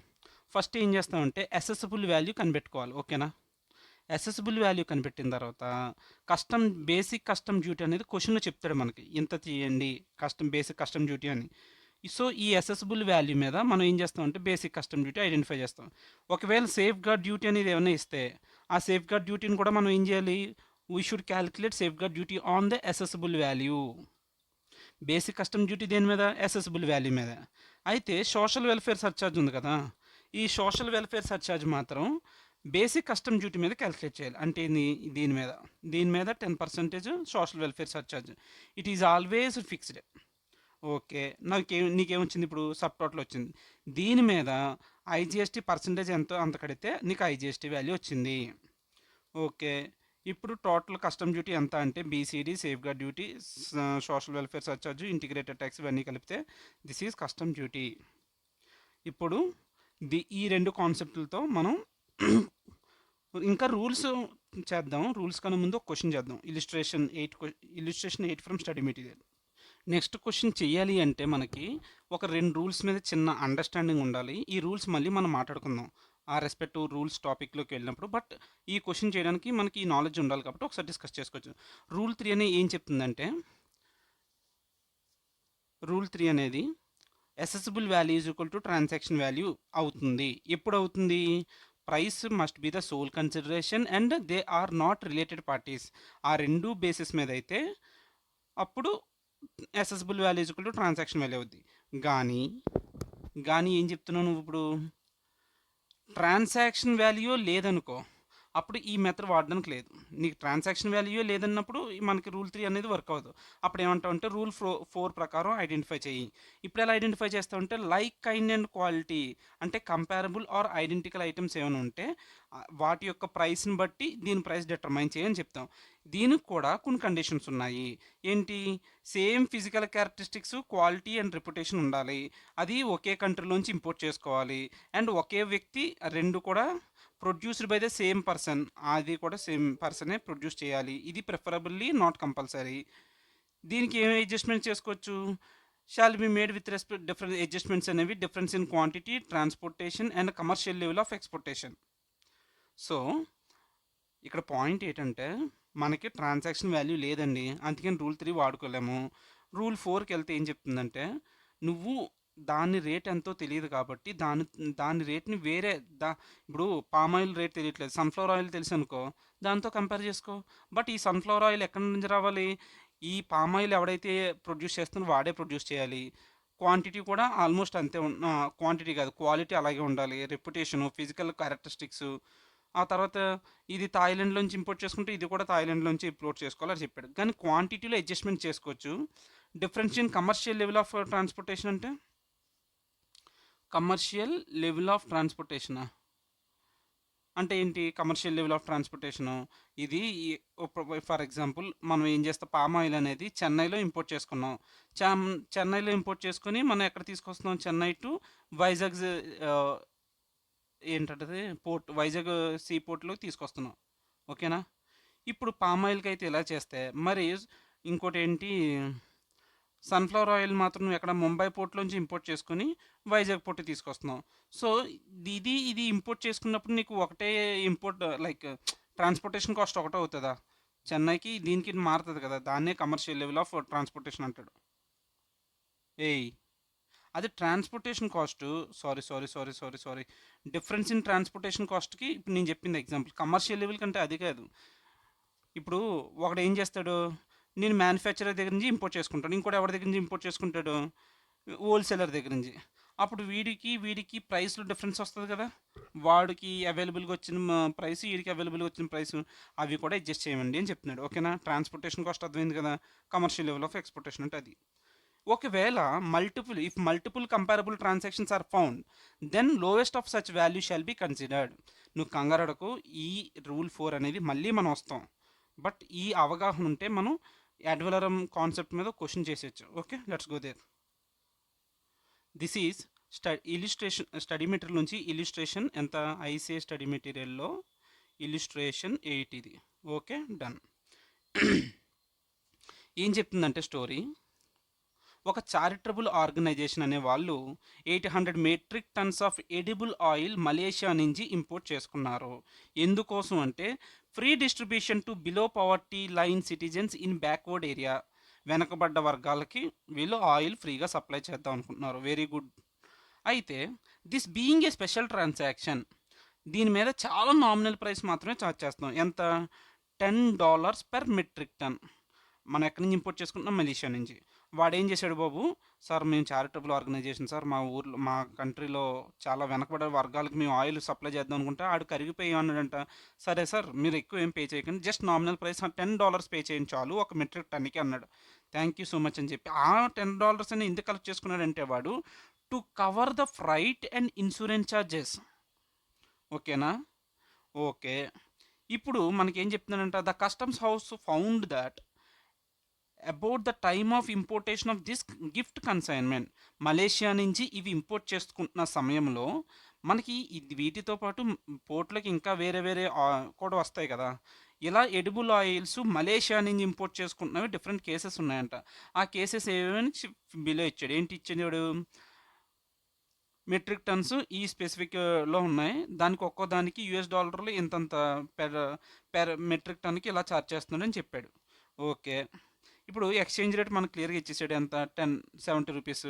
S1: First ఏం చేస్తామంటే assessable value కనిపెట్టుకోవాలి, ఓకేనా? అసెసిబుల్ వాల్యూ కనిపెట్టిన తర్వాత బేసిక్ కస్టమ్ డ్యూటీ అనేది క్వశ్చన్లో చెప్తాడు మనకి, ఇంత తీయండి బేసిక్ కస్టమ్ డ్యూటీ అని. సో ఈ అసెసిబుల్ వాల్యూ మీద మనం ఏం చేస్తామంటే బేసిక్ కస్టమ్ డ్యూటీ ఐడెంటిఫై చేస్తాం. ఒకవేళ సేఫ్ గార్డ్ డ్యూటీ అనేది ఏమైనా ఇస్తే ఆ సేఫ్ గార్డ్ డ్యూటీని కూడా మనం ఏం చేయాలి? We should calculate safeguard duty on the assessable value. Basic custom duty దేని మీద? అసెసిబుల్ వాల్యూ మీద. అయితే సోషల్ వెల్ఫేర్ సర్చార్జ్ ఉంది కదా, ఈ సోషల్ వెల్ఫేర్ సర్చార్జ్ మాత్రం బేసిక్ కస్టమ్ డ్యూటీ మీద క్యాలిక్యులేట్ చేయాలి. అంటే దీని మీద 10% social welfare surcharge. It is always fixed. Okay, నీకేమొచ్చింది ఇప్పుడు? సబ్ టోటల్ వచ్చింది. దీని మీద ఐజిఎస్టీ పర్సంటేజ్ ఎంతో అంత కడితే నీకు ఐజిఎస్టీ వాల్యూ వచ్చింది. ఓకే, ఇప్పుడు టోటల్ కస్టమ్ డ్యూటీ ఎంత అంటే BCD, safeguard duty, social welfare surcharge, integrated tax ఇవన్నీ కలిపితే దిస్ ఈజ్ కస్టమ్ డ్యూటీ. ఇప్పుడు ఈ రెండు కాన్సెప్ట్లతో మనం ఇంకా రూల్స్ చేద్దాం. రూల్స్ కన్నా ముందు ఒక క్వశ్చన్ చేద్దాం. Illustration 8 from study material. Next question చేయాలి అంటే మనకి ఒక 2 రూల్స్ మీద చిన్న అండర్స్టాండింగ్ ఉండాలి. ఈ రూల్స్ మళ్ళీ మనం మాట్లాడుకుందాం ఆ రెస్పెక్టివ్ రూల్స్ టాపిక్లోకి వెళ్ళినప్పుడు. బట్ ఈ క్వశ్చన్ చేయడానికి మనకి ఈ నాలెడ్జ్ ఉండాలి కాబట్టి ఒకసారి డిస్కస్ చేసుకోవచ్చు. రూల్ 3 అనేది ఏం చెప్తుందంటే, రూల్ 3 అనేది assessable value is equal to transaction value అవుతుంది. ఎప్పుడు అవుతుంది? Price must be the sole consideration and they are not related parties. ఆ రెండు బేసిస్ మీద అయితే అప్పుడు assessable value is equal to transaction value అవుద్ది. కానీ ఏం చెప్తున్నావు నువ్వు ఇప్పుడు? ట్రాన్సాక్షన్ వాల్యూ లేదనుకో, అప్పుడు ఈ మెథడ్ వాడడానికి లేదు. నీకు ట్రాన్సాక్షన్ వాల్యూయే లేదన్నప్పుడు మనకి రూల్ 3 అనేది వర్క్ అవ్వదు. అప్పుడు ఏమంటావంటే రూల్ 4 ప్రకారం ఐడెంటిఫై చెయ్యి. ఇప్పుడెలా ఐడెంటిఫై చేస్తావంటే లైక్, కైండ్ అండ్ క్వాలిటీ అంటే కంపారబుల్ ఆర్ ఐడెంటికల్ ఐటెమ్స్ ఏమైనా ఉంటే వాటి యొక్క ప్రైస్‌ని బట్టి దీని ప్రైస్ డిటర్మైన్ చెయ్యి అని చెప్తాం. దీనికి కూడా కొన్ని కండిషన్స్ ఉన్నాయి. ఏంటి? Same physical characteristics, quality and reputation ఉండాలి. అది ఒకే కంట్రీలోంచి ఇంపోర్ట్ చేసుకోవాలి. అండ్ ఒకే వ్యక్తి 2 కూడా produced by the same person, అది కూడా సేమ్ పర్సనే ప్రొడ్యూస్ చేయాలి. ఇది ప్రిఫరబుల్లీ నాట్ కంపల్సరీ. దీనికి ఏమి అడ్జస్ట్మెంట్ చేసుకోవచ్చు? Shall be made with respect different adjustments అనేవి difference in quantity, transportation and commercial level of exportation. So ఇక్కడ పాయింట్ ఏంటంటే మనకి ట్రాన్సాక్షన్ వాల్యూ లేదండి, అందుకని రూల్ 3 వాడుకోలేము. రూల్ 4కి వెళ్తే ఏం చెప్తుందంటే నువ్వు దాని రేట్ ఎంతో తెలియదు కాబట్టి దాని రేట్ని వేరే ఇప్పుడు పామ్ ఆయిల్ రేట్ తెలియట్లేదు, సన్ఫ్లవర్ ఆయిల్ తెలుసు అనుకో, దాంతో కంపేర్ చేసుకో. బట్ ఈ సన్ఫ్లవర్ ఆయిల్ ఎక్కడి నుంచి రావాలి? ఈ పామ్ ఆయిల్ ఎవడైతే ప్రొడ్యూస్ చేస్తుందో వాడే ప్రొడ్యూస్ చేయాలి. క్వాంటిటీ కూడా ఆల్మోస్ట్ అంతే క్వాంటిటీ కాదు క్వాలిటీ అలాగే ఉండాలి. రెప్యుటేషను, ఫిజికల్ క్యారెక్టరిస్టిక్స్, ఆ తర్వాత ఇది థాయిలాండ్లోంచి ఇంపోర్ట్ చేసుకుంటే ఇది కూడా థాయిలాండ్లోంచి ఇంపోర్ట్ చేసుకోవాలని చెప్పాడు. కానీ క్వాంటిటీలో అడ్జస్ట్మెంట్ చేసుకోవచ్చు. Difference in commercial level of transportation అంటే కమర్షియల్ లెవెల్ ఆఫ్ ట్రాన్స్పోర్టేషనా అంటే ఏంటి? కమర్షియల్ లెవెల్ ఆఫ్ ట్రాన్స్పోర్టేషను ఇది ఫర్ ఎగ్జాంపుల్ మనం ఏం చేస్తాం, పామ్ ఆయిల్ అనేది చెన్నైలో ఇంపోర్ట్ చేసుకున్నాం. చెన్నైలో ఇంపోర్ట్ చేసుకొని మనం ఎక్కడ తీసుకొస్తున్నాం? చెన్నై టు వైజాగ్ ఏంటంటే పోర్ట్, వైజాగ్ సీ పోర్ట్లోకి తీసుకొస్తున్నాం. ఓకేనా? ఇప్పుడు పామ్ ఆయిల్కి అయితే ఇలా చేస్తే మరి ఇంకోటి ఏంటి, సన్ఫ్లవర్ ఆయిల్ మాత్రం నువ్వు ఎక్కడ ముంబై పోర్ట్లోంచి ఇంపోర్ట్ చేసుకొని వైజాగ్ పోర్ట్ తీసుకొస్తున్నావు. సో ఇది ఇంపోర్ట్ చేసుకున్నప్పుడు నీకు ఒకటే ఇంపోర్ట్ లైక్ ట్రాన్స్పోర్టేషన్ కాస్ట్ ఒకటే అవుతుందా? చెన్నైకి దీనికి మారుతుంది కదా, దాన్నే కమర్షియల్ లెవెల్ ఆఫ్ ట్రాన్స్పోర్టేషన్ అంటాడు. ఏయ్, అది transportation cost. Sorry sorry sorry sorry sorry difference in transportation కాస్ట్కి ఇప్పుడు నేను చెప్పింది ఎగ్జాంపుల్. కమర్షియల్ లెవెల్ కంటే అది కాదు. ఇప్పుడు ఒకడు ఏం చేస్తాడు, నేను మ్యానుఫ్యాక్చరర్ దగ్గర నుంచి ఇంపోర్ట్ చేసుకుంటాను, ఇంకోటి ఎవరి దగ్గర నుంచి ఇంపోర్ట్ చేసుకుంటాడు? హోల్సేలర్ దగ్గర నుంచి. అప్పుడు వీడికి ప్రైస్లో డిఫరెన్స్ వస్తుంది కదా, వాడికి అవైలబుల్గా వచ్చిన ప్రైస్, వీడికి అవైలబుల్గా వచ్చిన ప్రైస్, అవి కూడా అడ్జస్ట్ చేయమండి అని చెప్తున్నాడు. ఓకేనా? ట్రాన్స్పోర్టేషన్ కాస్ట్ అర్థమైంది కదా, కమర్షియల్ లెవెల్ ఆఫ్ ఎక్స్పోర్టేషన్ అంటే అది. ఒకవేళ multiple comparable transactions are found, then lowest of such value shall be considered. నువ్వు కంగారడకు, ఈ రూల్ 4 అనేది మళ్ళీ మనం వస్తాం. బట్ ఈ అవగాహన ఉంటే మనం యాడ్వలరం కాన్సెప్ట్ మీద క్వశ్చన్ చేసేయచ్చు. Okay, let's go there. This is study material నుంచి ఇలిస్ట్రేషన్ ఎంత? ఐసీఏ స్టడీ మెటీరియల్లో ఇలిస్ట్రేషన్ 8 ఇది. Okay, done. ఏం చెప్తుందంటే స్టోరీ, ఒక చారిటబుల్ ఆర్గనైజేషన్ అనే వాళ్ళు 800 metric tons of edible oil Malaysia నుంచి ఇంపోర్ట్ చేసుకున్నారు. ఎందుకోసం అంటే free distribution to below poverty line citizens in backward area. వెనకబడ్డ వర్గాలకి వీళ్ళు ఆయిల్ ఫ్రీగా సప్లై చేద్దాం అనుకుంటున్నారు. Very good. అయితే this being a special transaction, దీని మీద చాలా నామినల్ ప్రైస్ మాత్రమే ఛార్జ్ చేస్తున్నాం. ఎంత? $10 పర్ మెట్రిక్ టన్. మనం ఎక్కడి నుంచి ఇంపోర్ట్ చేసుకుంటున్నాం? మలేషియా నుంచి. వాడు ఏం చేశాడు బాబు, సార్ మేము చారిటబుల్ ఆర్గనైజేషన్ సార్, మా కంట్రీలో చాలా వెనకబడే వర్గాలకు మేము ఆయిల్ సప్లై చేద్దాం అనుకుంటే ఆడు కరిగిపోయి అన్నాడంట. సరే సార్, మీరు ఎక్కువ ఏం పే చేయకండి, జస్ట్ నామినల్ ప్రైస్ $10 పే చేయండి చాలు ఒక మెట్రిక్ టన్కి అన్నాడు. థ్యాంక్ యూ సో మచ్ అని చెప్పి ఆ $10 అని ఎందుకు కలెక్ట్ చేసుకున్నాడంటే వాడు to cover the freight and insurance charges. ఓకేనా? ఓకే. ఇప్పుడు మనకేం చెప్తున్నాడంట, the customs house found that about the time of importation of this gift consignment, Malaysia నుంచి ఇవి ఇంపోర్ట్ చేసుకుంటున్న సమయంలో మనకి వీటితో పాటు పోర్ట్లకి ఇంకా వేరే వేరే కూడా వస్తాయి కదా, ఇలా ఎడిబుల్ ఆయిల్స్ మలేషియా నుంచి ఇంపోర్ట్ చేసుకుంటున్నవి డిఫరెంట్ కేసెస్ ఉన్నాయంట. ఆ కేసెస్ ఏమని బిలో ఇచ్చాడు. ఏంటి ఇచ్చాడు? మెట్రిక్ టన్స్ ఈ స్పెసిఫిక్లో ఉన్నాయి, దానికి ఒక్కో దానికి $US ఇంతంత పెర్ పెర్ మెట్రిక్ టన్కి ఇలా ఛార్జ్ చేస్తున్నాడని చెప్పాడు. ఓకే. ఇప్పుడు ఎక్స్చేంజ్ రేట్ మనకు క్లియర్గా ఇచ్చేసాడు. ఎంత? 70 rupees.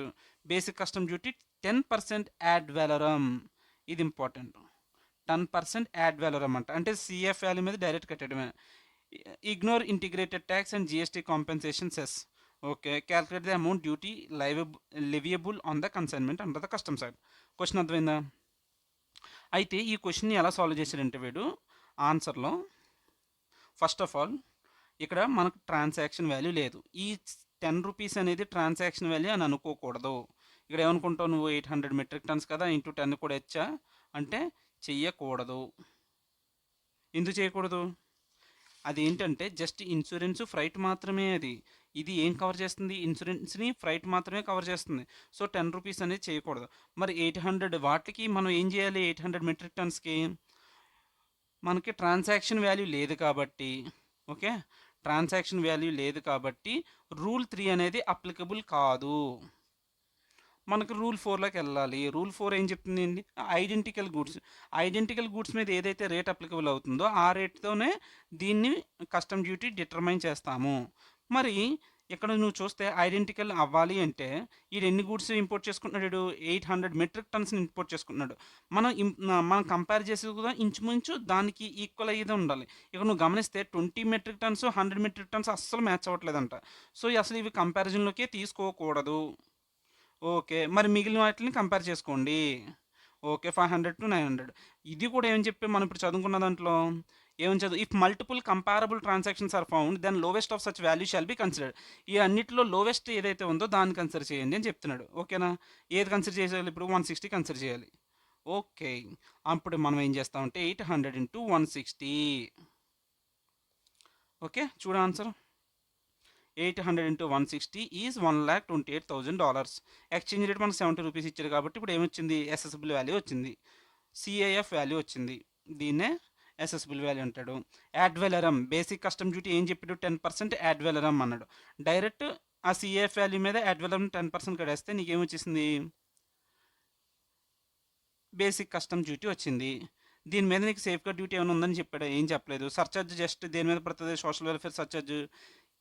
S1: Basic custom duty 10% ad valorem. ఇది ఇంపార్టెంట్. 10% యాడ్ వ్యాలరమ్ అంటే సిఎఫ్ వాల్యూ మీద డైరెక్ట్ కట్టడమే. Ignore integrated tax and GST compensation cess. Okay, calculate the amount duty leviable on the consignment under the custom side. Question అర్థమైందా? అయితే ఈ క్వశ్చన్ని ఎలా solve చేశాడంటే వీడు ఆన్సర్‌లో ఫస్ట్ ఆఫ్ ఆల్ ఇక్కడ మనకు ట్రాన్సాక్షన్ వాల్యూ లేదు. ఈ 10 రూపీస్ అనేది ట్రాన్సాక్షన్ వాల్యూ అని అనుకోకూడదు. ఇక్కడ ఏమనుకుంటావు నువ్వు 800 మెట్రిక్ టన్స్ కదా! ఇంటూ 10 కూడా ఇచ్చా అంటే చెయ్యకూడదు. ఎందుకు చేయకూడదు? అదేంటంటే జస్ట్ ఇన్సూరెన్స్, ఫ్రైట్ మాత్రమే అది. ఇది ఏం కవర్ చేస్తుంది? ఇన్సూరెన్స్‌ని, ఫ్రైట్ మాత్రమే కవర్ చేస్తుంది. సో, 10 రూపీస్ అనేది చేయకూడదు. మరి 800 వాటికి మనం ఏం చేయాలి? 800 మెట్రిక్ టన్స్‌కి మనకి ట్రాన్సాక్షన్ వాల్యూ లేదు కాబట్టి ఓకే. ట్రాన్సాక్షన్ వాల్యూ లేదు కాబట్టి రూల్ 3 అనేది అప్లికబుల్ కాదు. మనకు రూల్ 4లోకి వెళ్ళాలి. రూల్ 4 ఏం చెప్తుందండి? Identical goods. ఐడెంటికల్ గూడ్స్ మీద ఏదైతే రేట్ అప్లికబుల్ అవుతుందో ఆ రేట్‌తోనే దీన్ని కస్టమ్ డ్యూటీ డిటర్మైన్ చేస్తాము. మరి ఇక్కడ నువ్వు చూస్తే ఐడెంటికల్ అవ్వాలి అంటే ఈడు ఎన్ని గూడ్స్ ఇంపోర్ట్ చేసుకుంటున్నాడు ఈడు? 800 మెట్రిక్ టన్స్‌ని ఇంపోర్ట్ చేసుకుంటున్నాడు. మనం కంపేర్ చేసేది కూడా ఇంచుమించు దానికి ఈక్వల్ అయ్యేదే ఉండాలి. ఇక్కడ నువ్వు గమనిస్తే 20 మెట్రిక్ టన్స్, 100 మెట్రిక్ టన్స్ అస్సలు మ్యాచ్ అవ్వట్లేదంట. సో, అసలు ఇవి కంపారిజన్‌లోకే తీసుకోకూడదు. ఓకే. మరి మిగిలిన వాటిని కంపేర్ చేసుకోండి. ఓకే. 500-900 ఇది కూడా ఏమని చెప్పి మనం ఇప్పుడు చదువుకున్న దాంట్లో ఏమని చదువు if multiple comparable transactions are found then lowest of such value shall be considered. ఈ అన్నిట్లో లోవెస్ట్ ఏదైతే ఉందో దాన్ని కన్సిడర్ చేయండి అని చెప్తున్నాడు. ఓకేనా? ఏది కన్సిడర్ చేయాలి ఇప్పుడు? 160 కన్సిడర్ చేయాలి. ఓకే. అప్పుడు మనం ఏం చేస్తామంటే 800 ఇంటూ 160. ఓకే. చూడు answer. 800 into 160 is $1,28,000. Exchange rate మనకు 70 రూపీస్ ఇచ్చారు కాబట్టి ఇప్పుడు ఏమొచ్చింది? అసెసిబుల్ వాల్యూ వచ్చింది. సిఐఎఫ్ వాల్యూ వచ్చింది. దీన్నే అసెసిబుల్ వాల్యూ అంటాడు. యాడ్ వెలరమ్ బేసిక్ కస్టమ్ డ్యూటీ ఏం చెప్పాడు? 10% యాడ్ వెలరమ్ అన్నాడు. డైరెక్ట్ ఆ సిఐఎఫ్ వాల్యూ మీద యాడ్ వెలరమ్ 10% కడేస్తే నీకేమొచ్చేసింది? బేసిక్ కస్టమ్ డ్యూటీ వచ్చింది. దీని మీద నీకు సేఫ్ గార్డ్ డ్యూటీ ఏమైనా ఉందని చెప్పాడు? ఏం చెప్పలేదు. సర్చార్జ్ జస్ట్ దేని మీద పడుతుంది? సోషల్ వెల్ఫేర్ సర్చార్జ్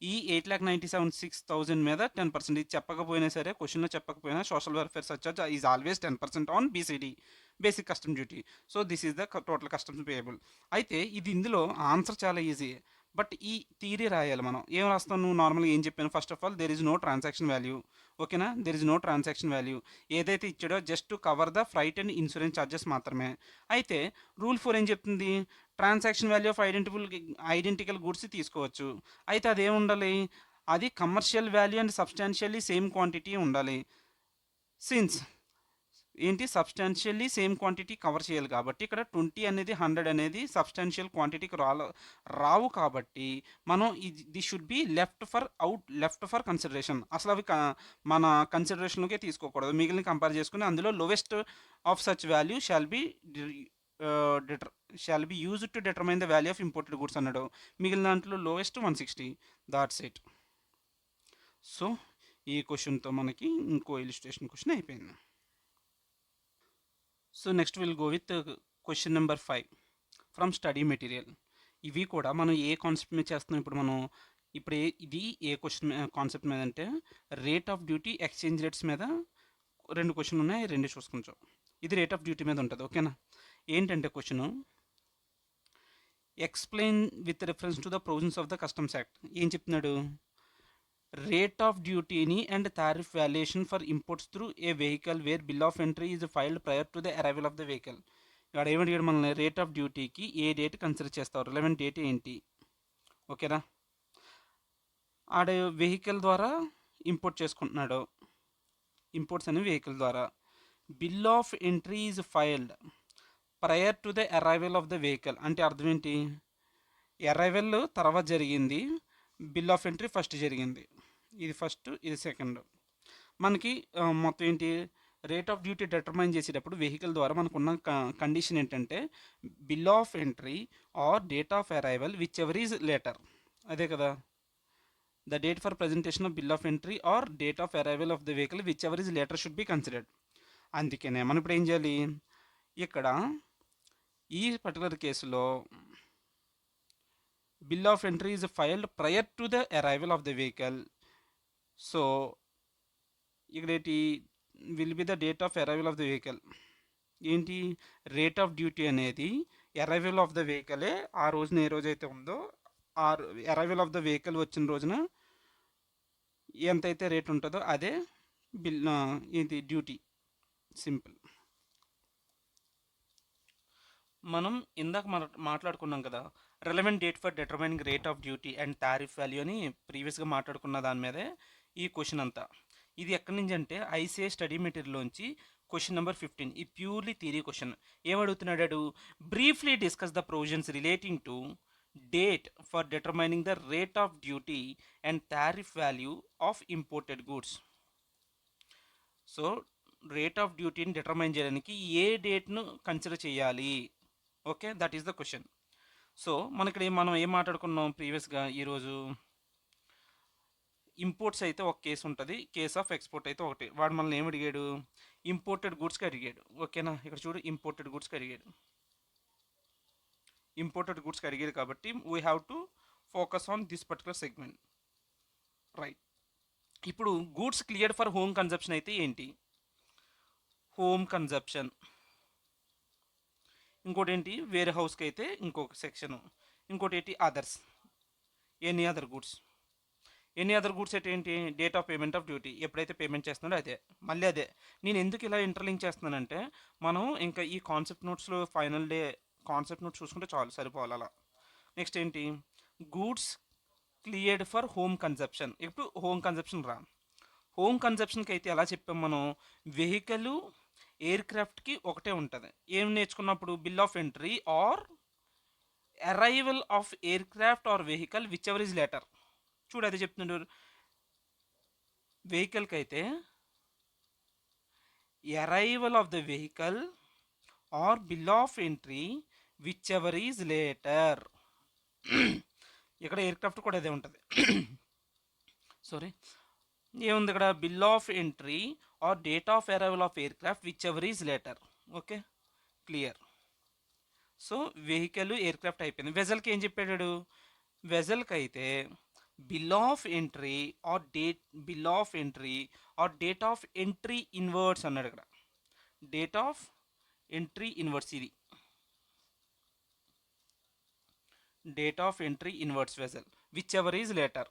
S1: ఈ 8,97,6,000 మీద 10%. ఇది చెప్పకపోయినా సరే, క్వశ్చన్లో చెప్పకపోయినా social welfare surcharge is always 10% on BCD basic custom duty. So this is the total customs payable. అయితే ఇది ఇందులో ఆన్సర్ చాలా ఈజీ. బట్ ఈ థియరీ రాయాలి మనం. ఏం రాస్తావు నువ్వు? నార్మల్గా ఏం చెప్పాను? First of all there is no transaction value. ఓకేనా? There is no transaction value. ఏదైతే ఇచ్చాడో just to cover the freight and insurance charges మాత్రమే. అయితే రూల్ 4 ఏం చెప్తుంది? Transaction value of identical goods తీసుకోవచ్చు. అయితే అదేం ఉండాలి? అది commercial value and substantially same quantity ఉండాలి. సిన్స్ ఏంటి సబ్స్టాన్షియల్లీ సేమ్ క్వాంటిటీ కవర్ చేయాలి కాబట్టి ఇక్కడ 20 అనేది 100 అనేది సబ్స్టాన్షియల్ క్వాంటిటీకి రావు కాబట్టి మనం ఇది should be left for consideration. అసలు అవి మన కన్సిడరేషన్లోకే తీసుకోకూడదు. మిగిలిన కంపేర్ చేసుకుని అందులో lowest of such value shall be used to determine the value of imported goods అన్నాడు. మిగిలిన దాంట్లో లోవెస్ట్ 160. That's it. సో ఈ క్వశ్చన్తో మనకి ఇంకో ఇలిస్ట్రేషన్ క్వశ్చన్ అయిపోయింది. So next will go with question number 5 from study material. ఇవి కూడా మనం ఏ కాన్సెప్ట్ మీద చేస్తున్నాం ఇప్పుడు ఇది ఏ క్వశ్చన్ కాన్సెప్ట్ మీద అంటే rate of duty, exchange rates మీద 2 క్వశ్చన్లు ఉన్నాయి. 2 చూసుకుంటాం. ఇది రేట్ ఆఫ్ డ్యూటీ మీద ఉంటుంది. ఓకేనా? ఏంటంటే question explain with reference to the provisions of the customs act. ఏం చెప్తున్నాడు? రేట్ ఆఫ్ డ్యూటీని and tariff valuation for imports through a vehicle where bill of entry is filed prior to the arrival of the vehicle. ఇక్కడ ఏమడిగాడు మనల్ని? Rate of డ్యూటీకి ఏ date consider చేస్తారు? Relevant date ఏంటి? ఓకేనా? ఆడ వెహికల్ ద్వారా ఇంపోర్ట్ చేసుకుంటున్నాడు. ఇంపోర్ట్స్ అనే వెహికల్ ద్వారా bill of entry is filed prior to the arrival of the vehicle. అంటే అర్థం ఏంటి? అరైవల్ తర్వాత జరిగింది, బిల్ ఆఫ్ ఎంట్రీ ఫస్ట్ జరిగింది. ఇది ఫస్ట్, ఇది సెకండ్. మనకి మొత్తం ఏంటి? రేట్ ఆఫ్ డ్యూటీ డిటర్మైన్ చేసేటప్పుడు వెహికల్ ద్వారా మనకున్న కండిషన్ ఏంటంటే bill of entry or date of arrival whichever is later. అదే కదా? The date for presentation of bill of entry or date of arrival of the vehicle whichever is later should be considered. అందుకనే మనం ఇప్పుడు ఏం చేయాలి? ఇక్కడ ఈ particular కేసులో bill of entry is filed prior to the arrival of the vehicle. So ఇక్కడ ఏంటి? Will be the date of arrival of the vehicle. ఏంటి? రేట్ ఆఫ్ డ్యూటీ అనేది అరైవల్ ఆఫ్ ద వెహికలే ఆ రోజున ఏ రోజైతే ఉందో ఆ అరైవల్ ఆఫ్ ద వెహికల్ వచ్చిన రోజున ఎంతైతే రేట్ ఉంటుందో అదే ఇది డ్యూటీ. సింపుల్. మనం ఇందాక మాట్లాడుకున్నాం కదా! Relevant date for determining rate of duty and tariff value అని ప్రీవియస్‌గా మాట్లాడుకున్న దాని మీదే ఈ క్వెషన్ అంతా. ఇది ఎక్కడి నుంచి అంటే ఐసీఐ స్టడీ మెటీరియల్‌లోంచి క్వెషన్ నంబర్ 15. ఇది ప్యూర్‌లీ థియరీ క్వెషన్. ఏమడుగుతున్నాడు? Briefly discuss the provisions relating to date for determining the rate of duty and tariff value of imported goods. So, rate of డ్యూటీని డిటర్మైన్ చేయడానికి ఏ డేట్‌ను కన్సిడర్ చేయాలి? Okay. That is the question. So, మనం ఏం మాట్లాడుకున్నాం ప్రీవియస్‌గా ఈరోజు? ఇంపోర్ట్స్ అయితే ఒక కేస్ ఉంటది. కేస్ ఆఫ్ ఎక్స్‌పోర్ట్ అయితే ఒకటి. వాడు మనల్ని ఏమి అడిగాడు? ఇంపోర్టెడ్ గూడ్స్‌కి అడిగాడు. ఓకేనా? ఇక్కడ చూడు ఇంపోర్టెడ్ గూడ్స్‌కి అడిగాడు. ఇంపోర్టెడ్ గూడ్స్‌కి అడిగాడు కాబట్టి we have to focus on this particular segment. Right. ఇప్పుడు goods cleared for home consumption అయితే ఏంటి? Home consumption. ఇంకోటేంటి? వేర్ హౌస్‌కి అయితే ఇంకొక సెక్షను. ఇంకోటేంటి? Others. Any other goods. Any other goods అయితే ఏంటి? Date of payment of duty. ఎప్పుడైతే పేమెంట్ చేస్తున్నాడో అదే. మళ్ళీ అదే. నేను ఎందుకు ఇలా ఇంటర్లింక్ చేస్తున్నానంటే, మనం ఇంకా ఈ కాన్సెప్ట్ నోట్స్‌లో ఫైనల్ డే కాన్సెప్ట్ నోట్స్ చూసుకుంటే చాలు సరిపోవాలి అలా. నెక్స్ట్ ఏంటి? Goods cleared for home consumption. ఇప్పుడు హోమ్ కన్జంప్షన్ రా. హోమ్ కన్జంప్షన్‌కి అయితే ఎలా చెప్పాం మనం? వెహికల్, ఎయిర్‌క్రాఫ్ట్‌కి ఒకటే ఉంటది. ఏం నేర్చుకున్నప్పుడు? Bill of entry or arrival of aircraft or vehicle whichever is later. చూడు అదే చెప్తున్నాడు. వెహికల్కి అయితే arrival of the vehicle or bill of entry whichever is later. ఇక్కడ ఎయిర్క్రాఫ్ట్ కూడా అదే ఉంటుంది. సారీ, ఏముంది ఇక్కడ? Bill of entry or date of arrival of aircraft whichever is later. Okay, clear. So vehicle, aircraft అయిపోయింది. వెజల్కి ఏం చెప్పాడు? వెజల్కి అయితే bill of entry or date of entry inwards అన్నాడు ఇక్కడ. డేట్ ఆఫ్ ఎంట్రీ ఇన్వర్డ్స్ ఇది. Date of entry inwards vessel whichever is later.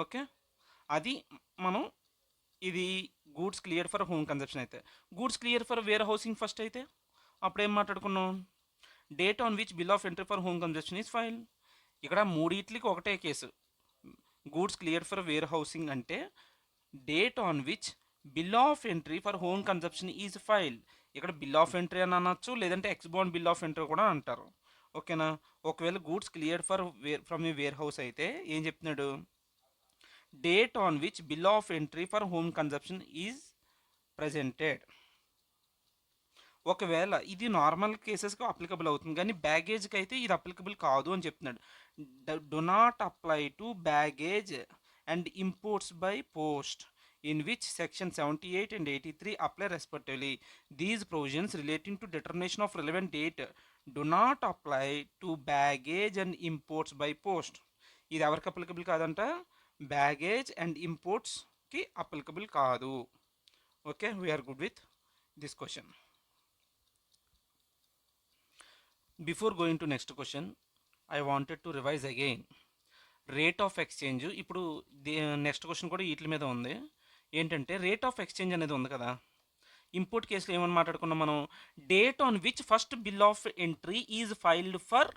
S1: Okay, అది మనం ఇది goods clear for home consumption అయితే. Goods clear for warehousing first అయితే అప్పుడు ఏం మాట్లాడుకున్నాం? Date on which bill of entry for home consumption is file. ఇక్కడ మూడిట్లకి ఒకటే case. Goods clear for warehousing అంటే date on which bill of entry for home consumption is file. ఇక్కడ bill of entry అని అనొచ్చు, లేదంటే ఎక్స్బౌండ్ bill of entry కూడా అంటారు. ఓకేనా? ఒకవేళ goods clear for from a warehouse అయితే ఏం చెప్తున్నాడు? Date on which bill of entry for home consumption is presented. ఒకవేళ ఇది నార్మల్ కేసెస్కి అప్లికబుల్ అవుతుంది, కానీ బ్యాగేజ్కి అయితే ఇది అప్లికబుల్ కాదు అని చెప్తున్నాడు. Do not apply to baggage and imports by post in which section 78 and 83 apply respectively. These provisions relating to determination of relevant date do not apply to baggage and imports by post. ఇది ఎవరికి applicable కాదంట? Baggage and ఇంపోర్ట్స్కి applicable కాదు. Okay, we're good with this question. Before going to next question, I wanted to revise again rate of exchange. ఇప్పుడు next question కూడా వీటి మీద ఉంది. ఏంటంటే రేట్ ఆఫ్ ఎక్స్చేంజ్ అనేది ఉంది కదా. ఇంపోర్ట్ కేసులో ఏమని మాట్లాడుకున్నాం మనం? Date on which first bill of entry is filed for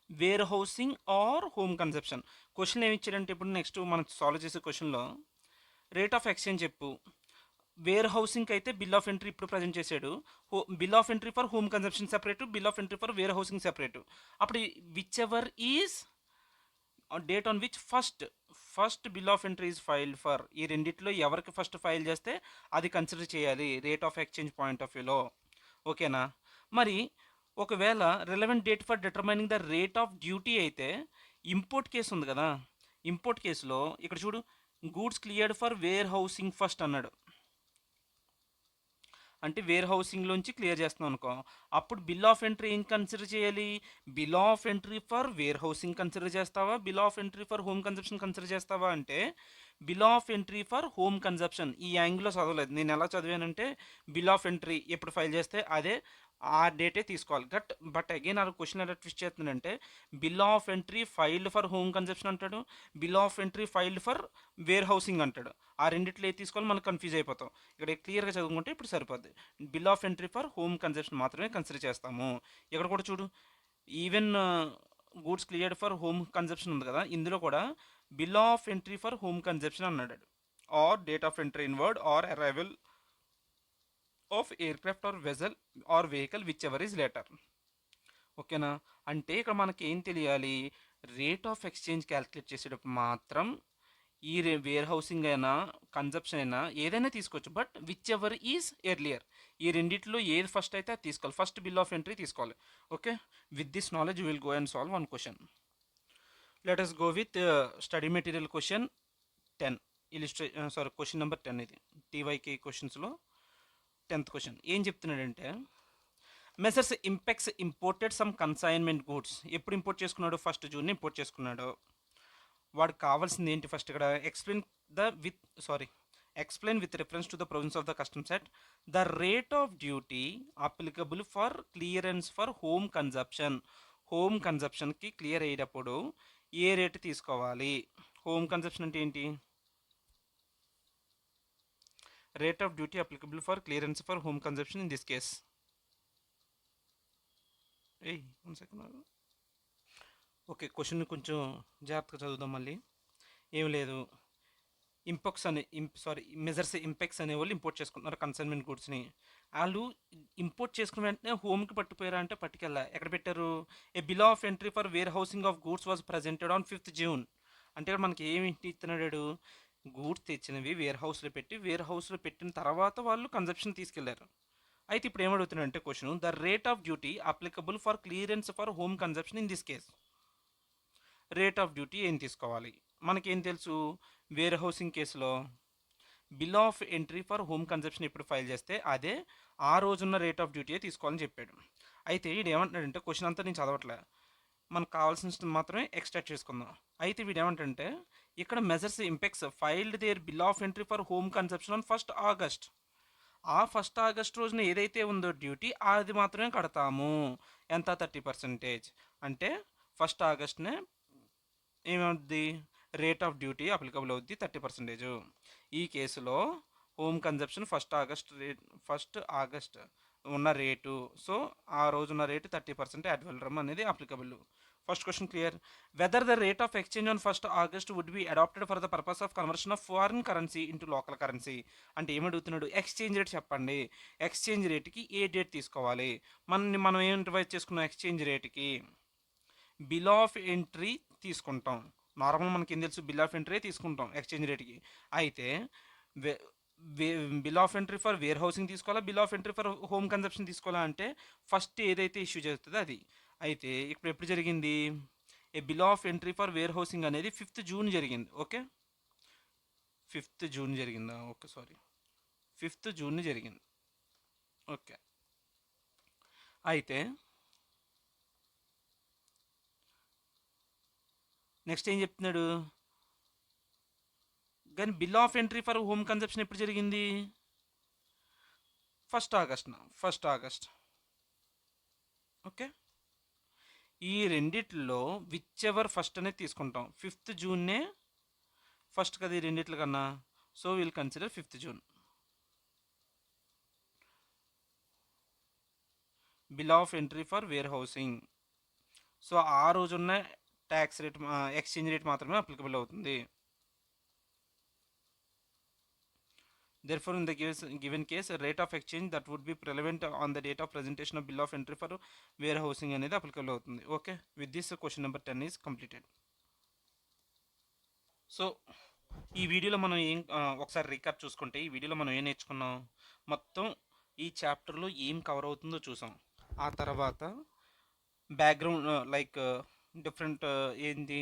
S1: warehousing or home consumption. Question ఏమి ఇచ్చాడంటే ఇప్పుడు నెక్స్ట్ మనం సాల్వ్ చేసే క్వశ్చన్లో రేట్ ఆఫ్ ఎక్స్చేంజ్ చెప్పు. వేర్ హౌసింగ్కి అయితే బిల్ ఆఫ్ ఎంట్రీ ఇప్పుడు ప్రజెంట్ చేశాడు. Bill of entry for home consumption separate, bill of entry for warehousing separate. అప్పుడు whichever is date on which first bill of entry is filed for. ఈ రెండిట్లో ఎవరికి first file చేస్తే అది consider చేయాలి rate of exchange point of వ్యూలో. ఓకేనా? మరి ఒకవేళ relevant date for determining the rate of duty అయితే ఇంపోర్ట్ కేసు ఉంది కదా. ఇంపోర్ట్ కేసులో ఇక్కడ చూడు, goods cleared for warehousing first అన్నాడు. అంటే వేర్ హౌసింగ్లోంచి క్లియర్ చేస్తున్నాం అనుకో, అప్పుడు బిల్ ఆఫ్ ఎంట్రీ ఏం కన్సిడర్ చేయాలి? Bill of entry for warehousing consider చేస్తావా, bill of entry for home consumption consider చేస్తావా అంటే bill of entry for home consumption. ఈ యాంగిల్లో చదవలేదు నేను. ఎలా చదివానంటే బిల్ ఆఫ్ ఎంట్రీ ఎప్పుడు ఫైల్ చేస్తే అదే ఆ డేటే తీసుకోవాలి. బట్ అగైన్ ఆడు క్వెషన్ ఎలా ట్విస్ట్ చేస్తున్నాడంటే, bill of entry filed for home consumption అంటాడు. Bill of entry filed for warehousing అంటాడు. ఆ రెండిట్లో ఏది తీసుకోవాలో మనం కన్‌ఫ్యూజ్ అయిపోతాం. ఇక్కడ క్లియర్‌గా చదువుకుంటే ఇప్పుడు సరిపోద్ది. Bill of entry for home consumption మాత్రమే కన్సిడర్ చేస్తాము. ఇక్కడ కూడా చూడు, even goods cleared for home consumption ఉంది కదా! ఇందులో కూడా bill of entry for home consumption అన్నాడు. Or date of entry inward or arrival of aircraft or vessel or vehicle whichever is later. ఓకేనా? అంటే ఇక్కడ మనకి ఏం తెలియాలి? రేట్ ఆఫ్ ఎక్స్‌చేంజ్ క్యాలిక్యులేట్ చేసేటప్పుడు మాత్రం ఈ వేర్ హౌసింగ్ అయినా, కన్జంప్షన్ అయినా ఏదైనా తీసుకోవచ్చు. But which ever is earlier. ఈ రెండిట్లో ఏది ఫస్ట్ అయితే అది తీసుకోవాలి. ఫస్ట్ బిల్ ఆఫ్ ఎంట్రీ తీసుకోవాలి. Okay. With this knowledge will go and solve one question. Let us go with study material question 10. Question number 10 ఇది. టీవైకే క్వశ్చన్స్‌లో 10th క్వశ్చన్. ఏం చెప్తున్నాడంటే, Messrs Impex imported some consignment goods. ఎప్పుడు import చేసుకున్నాడు? First June import చేసుకున్నాడు. వాడికి కావాల్సింది ఏంటి first ఇక్కడ? Explain with reference to the provisions of the customs act the rate of duty applicable for clearance for home consumption. Home కన్జంప్షన్కి clear అయ్యేటప్పుడు ఏ రేటు తీసుకోవాలి? హోమ్ కన్జంప్షన్ అంటే ఏంటి? Rate of duty applicable for clearance for home consumption in this case. One second. Okay, question కొంచెం జాగ్రత్తగా చదువుదాం మళ్ళీ. ఏం లేదు, మెజర్స్ ఇంపెక్స్ అనే వాళ్ళు ఇంపోర్ట్ చేసుకుంటున్నారు కన్సైన్మెంట్ గూడ్స్ని. వాళ్ళు ఇంపోర్ట్ చేసుకున్న వెంటనే హోమ్కి పట్టుపోయారా అంటే పట్టుకెళ్ళా. ఎక్కడ పెట్టారు? A bill of entry for warehousing of goods was presented on 5th June. అంటే ఇక్కడ మనకి ఏమి ఇస్తున్నాడు? గూడ్స్ తెచ్చినవి వేర్ హౌస్లో పెట్టి, వేర్ హౌస్లో పెట్టిన తర్వాత వాళ్ళు కన్జంప్షన్ తీసుకెళ్లారు. అయితే ఇప్పుడు ఏమడుగుతున్నాడంటే question, the rate of duty applicable for clearance for home consumption in this case. Rate of duty ఏం తీసుకోవాలి? మనకేం తెలుసు? వేర్ హౌసింగ్ కేసులో bill of entry for home consumption ఎప్పుడు ఫైల్ చేస్తే అదే ఆ రోజున్న రేట్ ఆఫ్ డ్యూటీ తీసుకోవాలని చెప్పాడు. అయితే వీడు ఏమంటున్నాడంటే, క్వశ్చన్ అంతా నేను చదవట్లే, మనకు కావాల్సిన మాత్రమే ఎక్స్ట్రాక్ట్ చేసుకుందాం. అయితే వీడు ఏమంటాడంటే, ఇక్కడ messrs Impex filed their bill of entry for home consumption on 1st August. ఆ 1st ఆగస్ట్ రోజున ఏదైతే ఉందో డ్యూటీ అది మాత్రమే కడతాము. ఎంత? 30%. అంటే 1st ఆగస్ట్నే ఏమవుద్ది? రేట్ ఆఫ్ డ్యూటీ అప్లికబుల్ అవుద్ది 30%. ఈ కేసులో హోమ్ కన్జంప్షన్ 1st ఆగస్ట్ ఉన్న రేటు. సో ఆ రోజున్న రేటు 30% యాడ్ వెల్రమ్ అనేది applicable. First question clear. Whether the rate of exchange on 1st August would be adopted for the purpose of conversion of foreign currency into local currency. అంటే ఏమడుగుతున్నాడు? Exchange rate చెప్పండి. ఎక్స్చేంజ్ రేట్కి ఏ date తీసుకోవాలి? మనం ఏం రివైజ్ చేసుకున్నాం? ఎక్స్చేంజ్ రేట్కి బిల్ ఆఫ్ ఎంట్రీ తీసుకుంటాం. నార్మల్ మనకి ఏం తెలుసు? బిల్ ఆఫ్ ఎంట్రీ తీసుకుంటాం ఎక్స్చేంజ్ రేట్కి. అయితే bill of entry for warehousing తీసుకోవాలా, bill of entry for home consumption తీసుకోవాలా అంటే ఫస్ట్ ఏదైతే ఇష్యూ చేస్తుందో అది. అయితే ఇప్పుడు ఎప్పుడు జరిగింది? A bill of entry for warehousing అనేది 5th జూన్ జరిగింది. ఓకే, 5th జూన్ జరిగిందా? ఓకే, 5th జూన్ జరిగింది. ఓకే. అయితే నెక్స్ట్ ఏం చెప్తున్నాడు? కానీ bill of entry for home consumption ఎప్పుడు జరిగింది? 1st August. ఓకే. ఈ రెండిట్లో విచ్ ఎవర్ ఫస్ట్ అనేది తీసుకుంటాం. 5th జూన్నే ఫస్ట్ కదా ఈ రెండిట్ల కన్నా. So will consider 5th June. Bill of entry for warehousing. So ఆ రోజున్న ట్యాక్స్ రేట్, ఎక్స్చేంజ్ రేట్ మాత్రమే అప్లికబుల్ అవుతుంది. Therefore, in the given case, rate of exchange that would be relevant on the date of presentation of bill of entry for warehousing అనేది applicable అవుతుంది. Okay, with this question number 10 is completed. So ఈ వీడియోలో మనం ఒకసారి recap చూసుకుంటే, ఈ వీడియోలో మనం ఏం నేర్చుకున్నాం? మొత్తం ఈ చాప్టర్లో ఏం కవర్ అవుతుందో చూసాం. ఆ తర్వాత బ్యాక్గ్రౌండ్ లైక్ డిఫరెంట్ ఏంది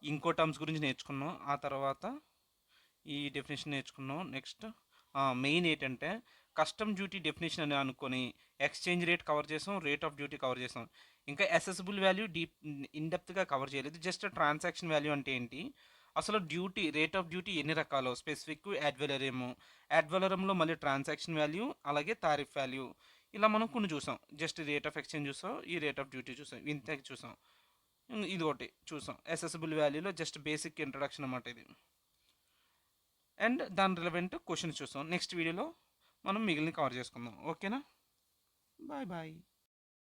S1: ఇంకో టర్మ్స్ గురించి నేర్చుకున్నాం. ఆ తర్వాత ఈ డెఫినేషన్ నేర్చుకున్నాం. నెక్స్ట్ మెయిన్ ఏంటంటే కస్టమ్ డ్యూటీ డెఫినేషన్ అని అనుకొని ఎక్స్చేంజ్ రేట్ కవర్ చేసాం, రేట్ ఆఫ్ డ్యూటీ కవర్ చేసాం. ఇంకా అసెసిబుల్ వాల్యూ ఇన్డెప్త్గా కవర్ చేయలేదు. జస్ట్ ట్రాన్సాక్షన్ వాల్యూ అంటే ఏంటి, అసలు డ్యూటీ, రేట్ ఆఫ్ డ్యూటీ ఎన్ని రకాలు, స్పెసిఫిక్, యాడ్ వెలరమ్. యాడ్ వెలరమ్లో మళ్ళీ ట్రాన్సాక్షన్ వాల్యూ అలాగే తారిఫ్ వాల్యూ. ఇలా మనం కొన్ని చూసాం. జస్ట్ రేట్ ఆఫ్ ఎక్స్చేంజ్ చూసాం, ఈ రేట్ ఆఫ్ డ్యూటీ చూసాం, ఇంతే చూసాం. ఇది ఒకటి చూసాం. అసెసిబుల్ వాల్యూలో జస్ట్ బేసిక్ ఇంట్రడక్షన్ అన్నమాట ఇది. అండ్ దాని రిలవెంట్ క్వశ్చన్స్ చూసాం. నెక్స్ట్ వీడియోలో మనం మిగిలిన కవర్ చేసుకుందాం. ఓకేనా? Bye bye.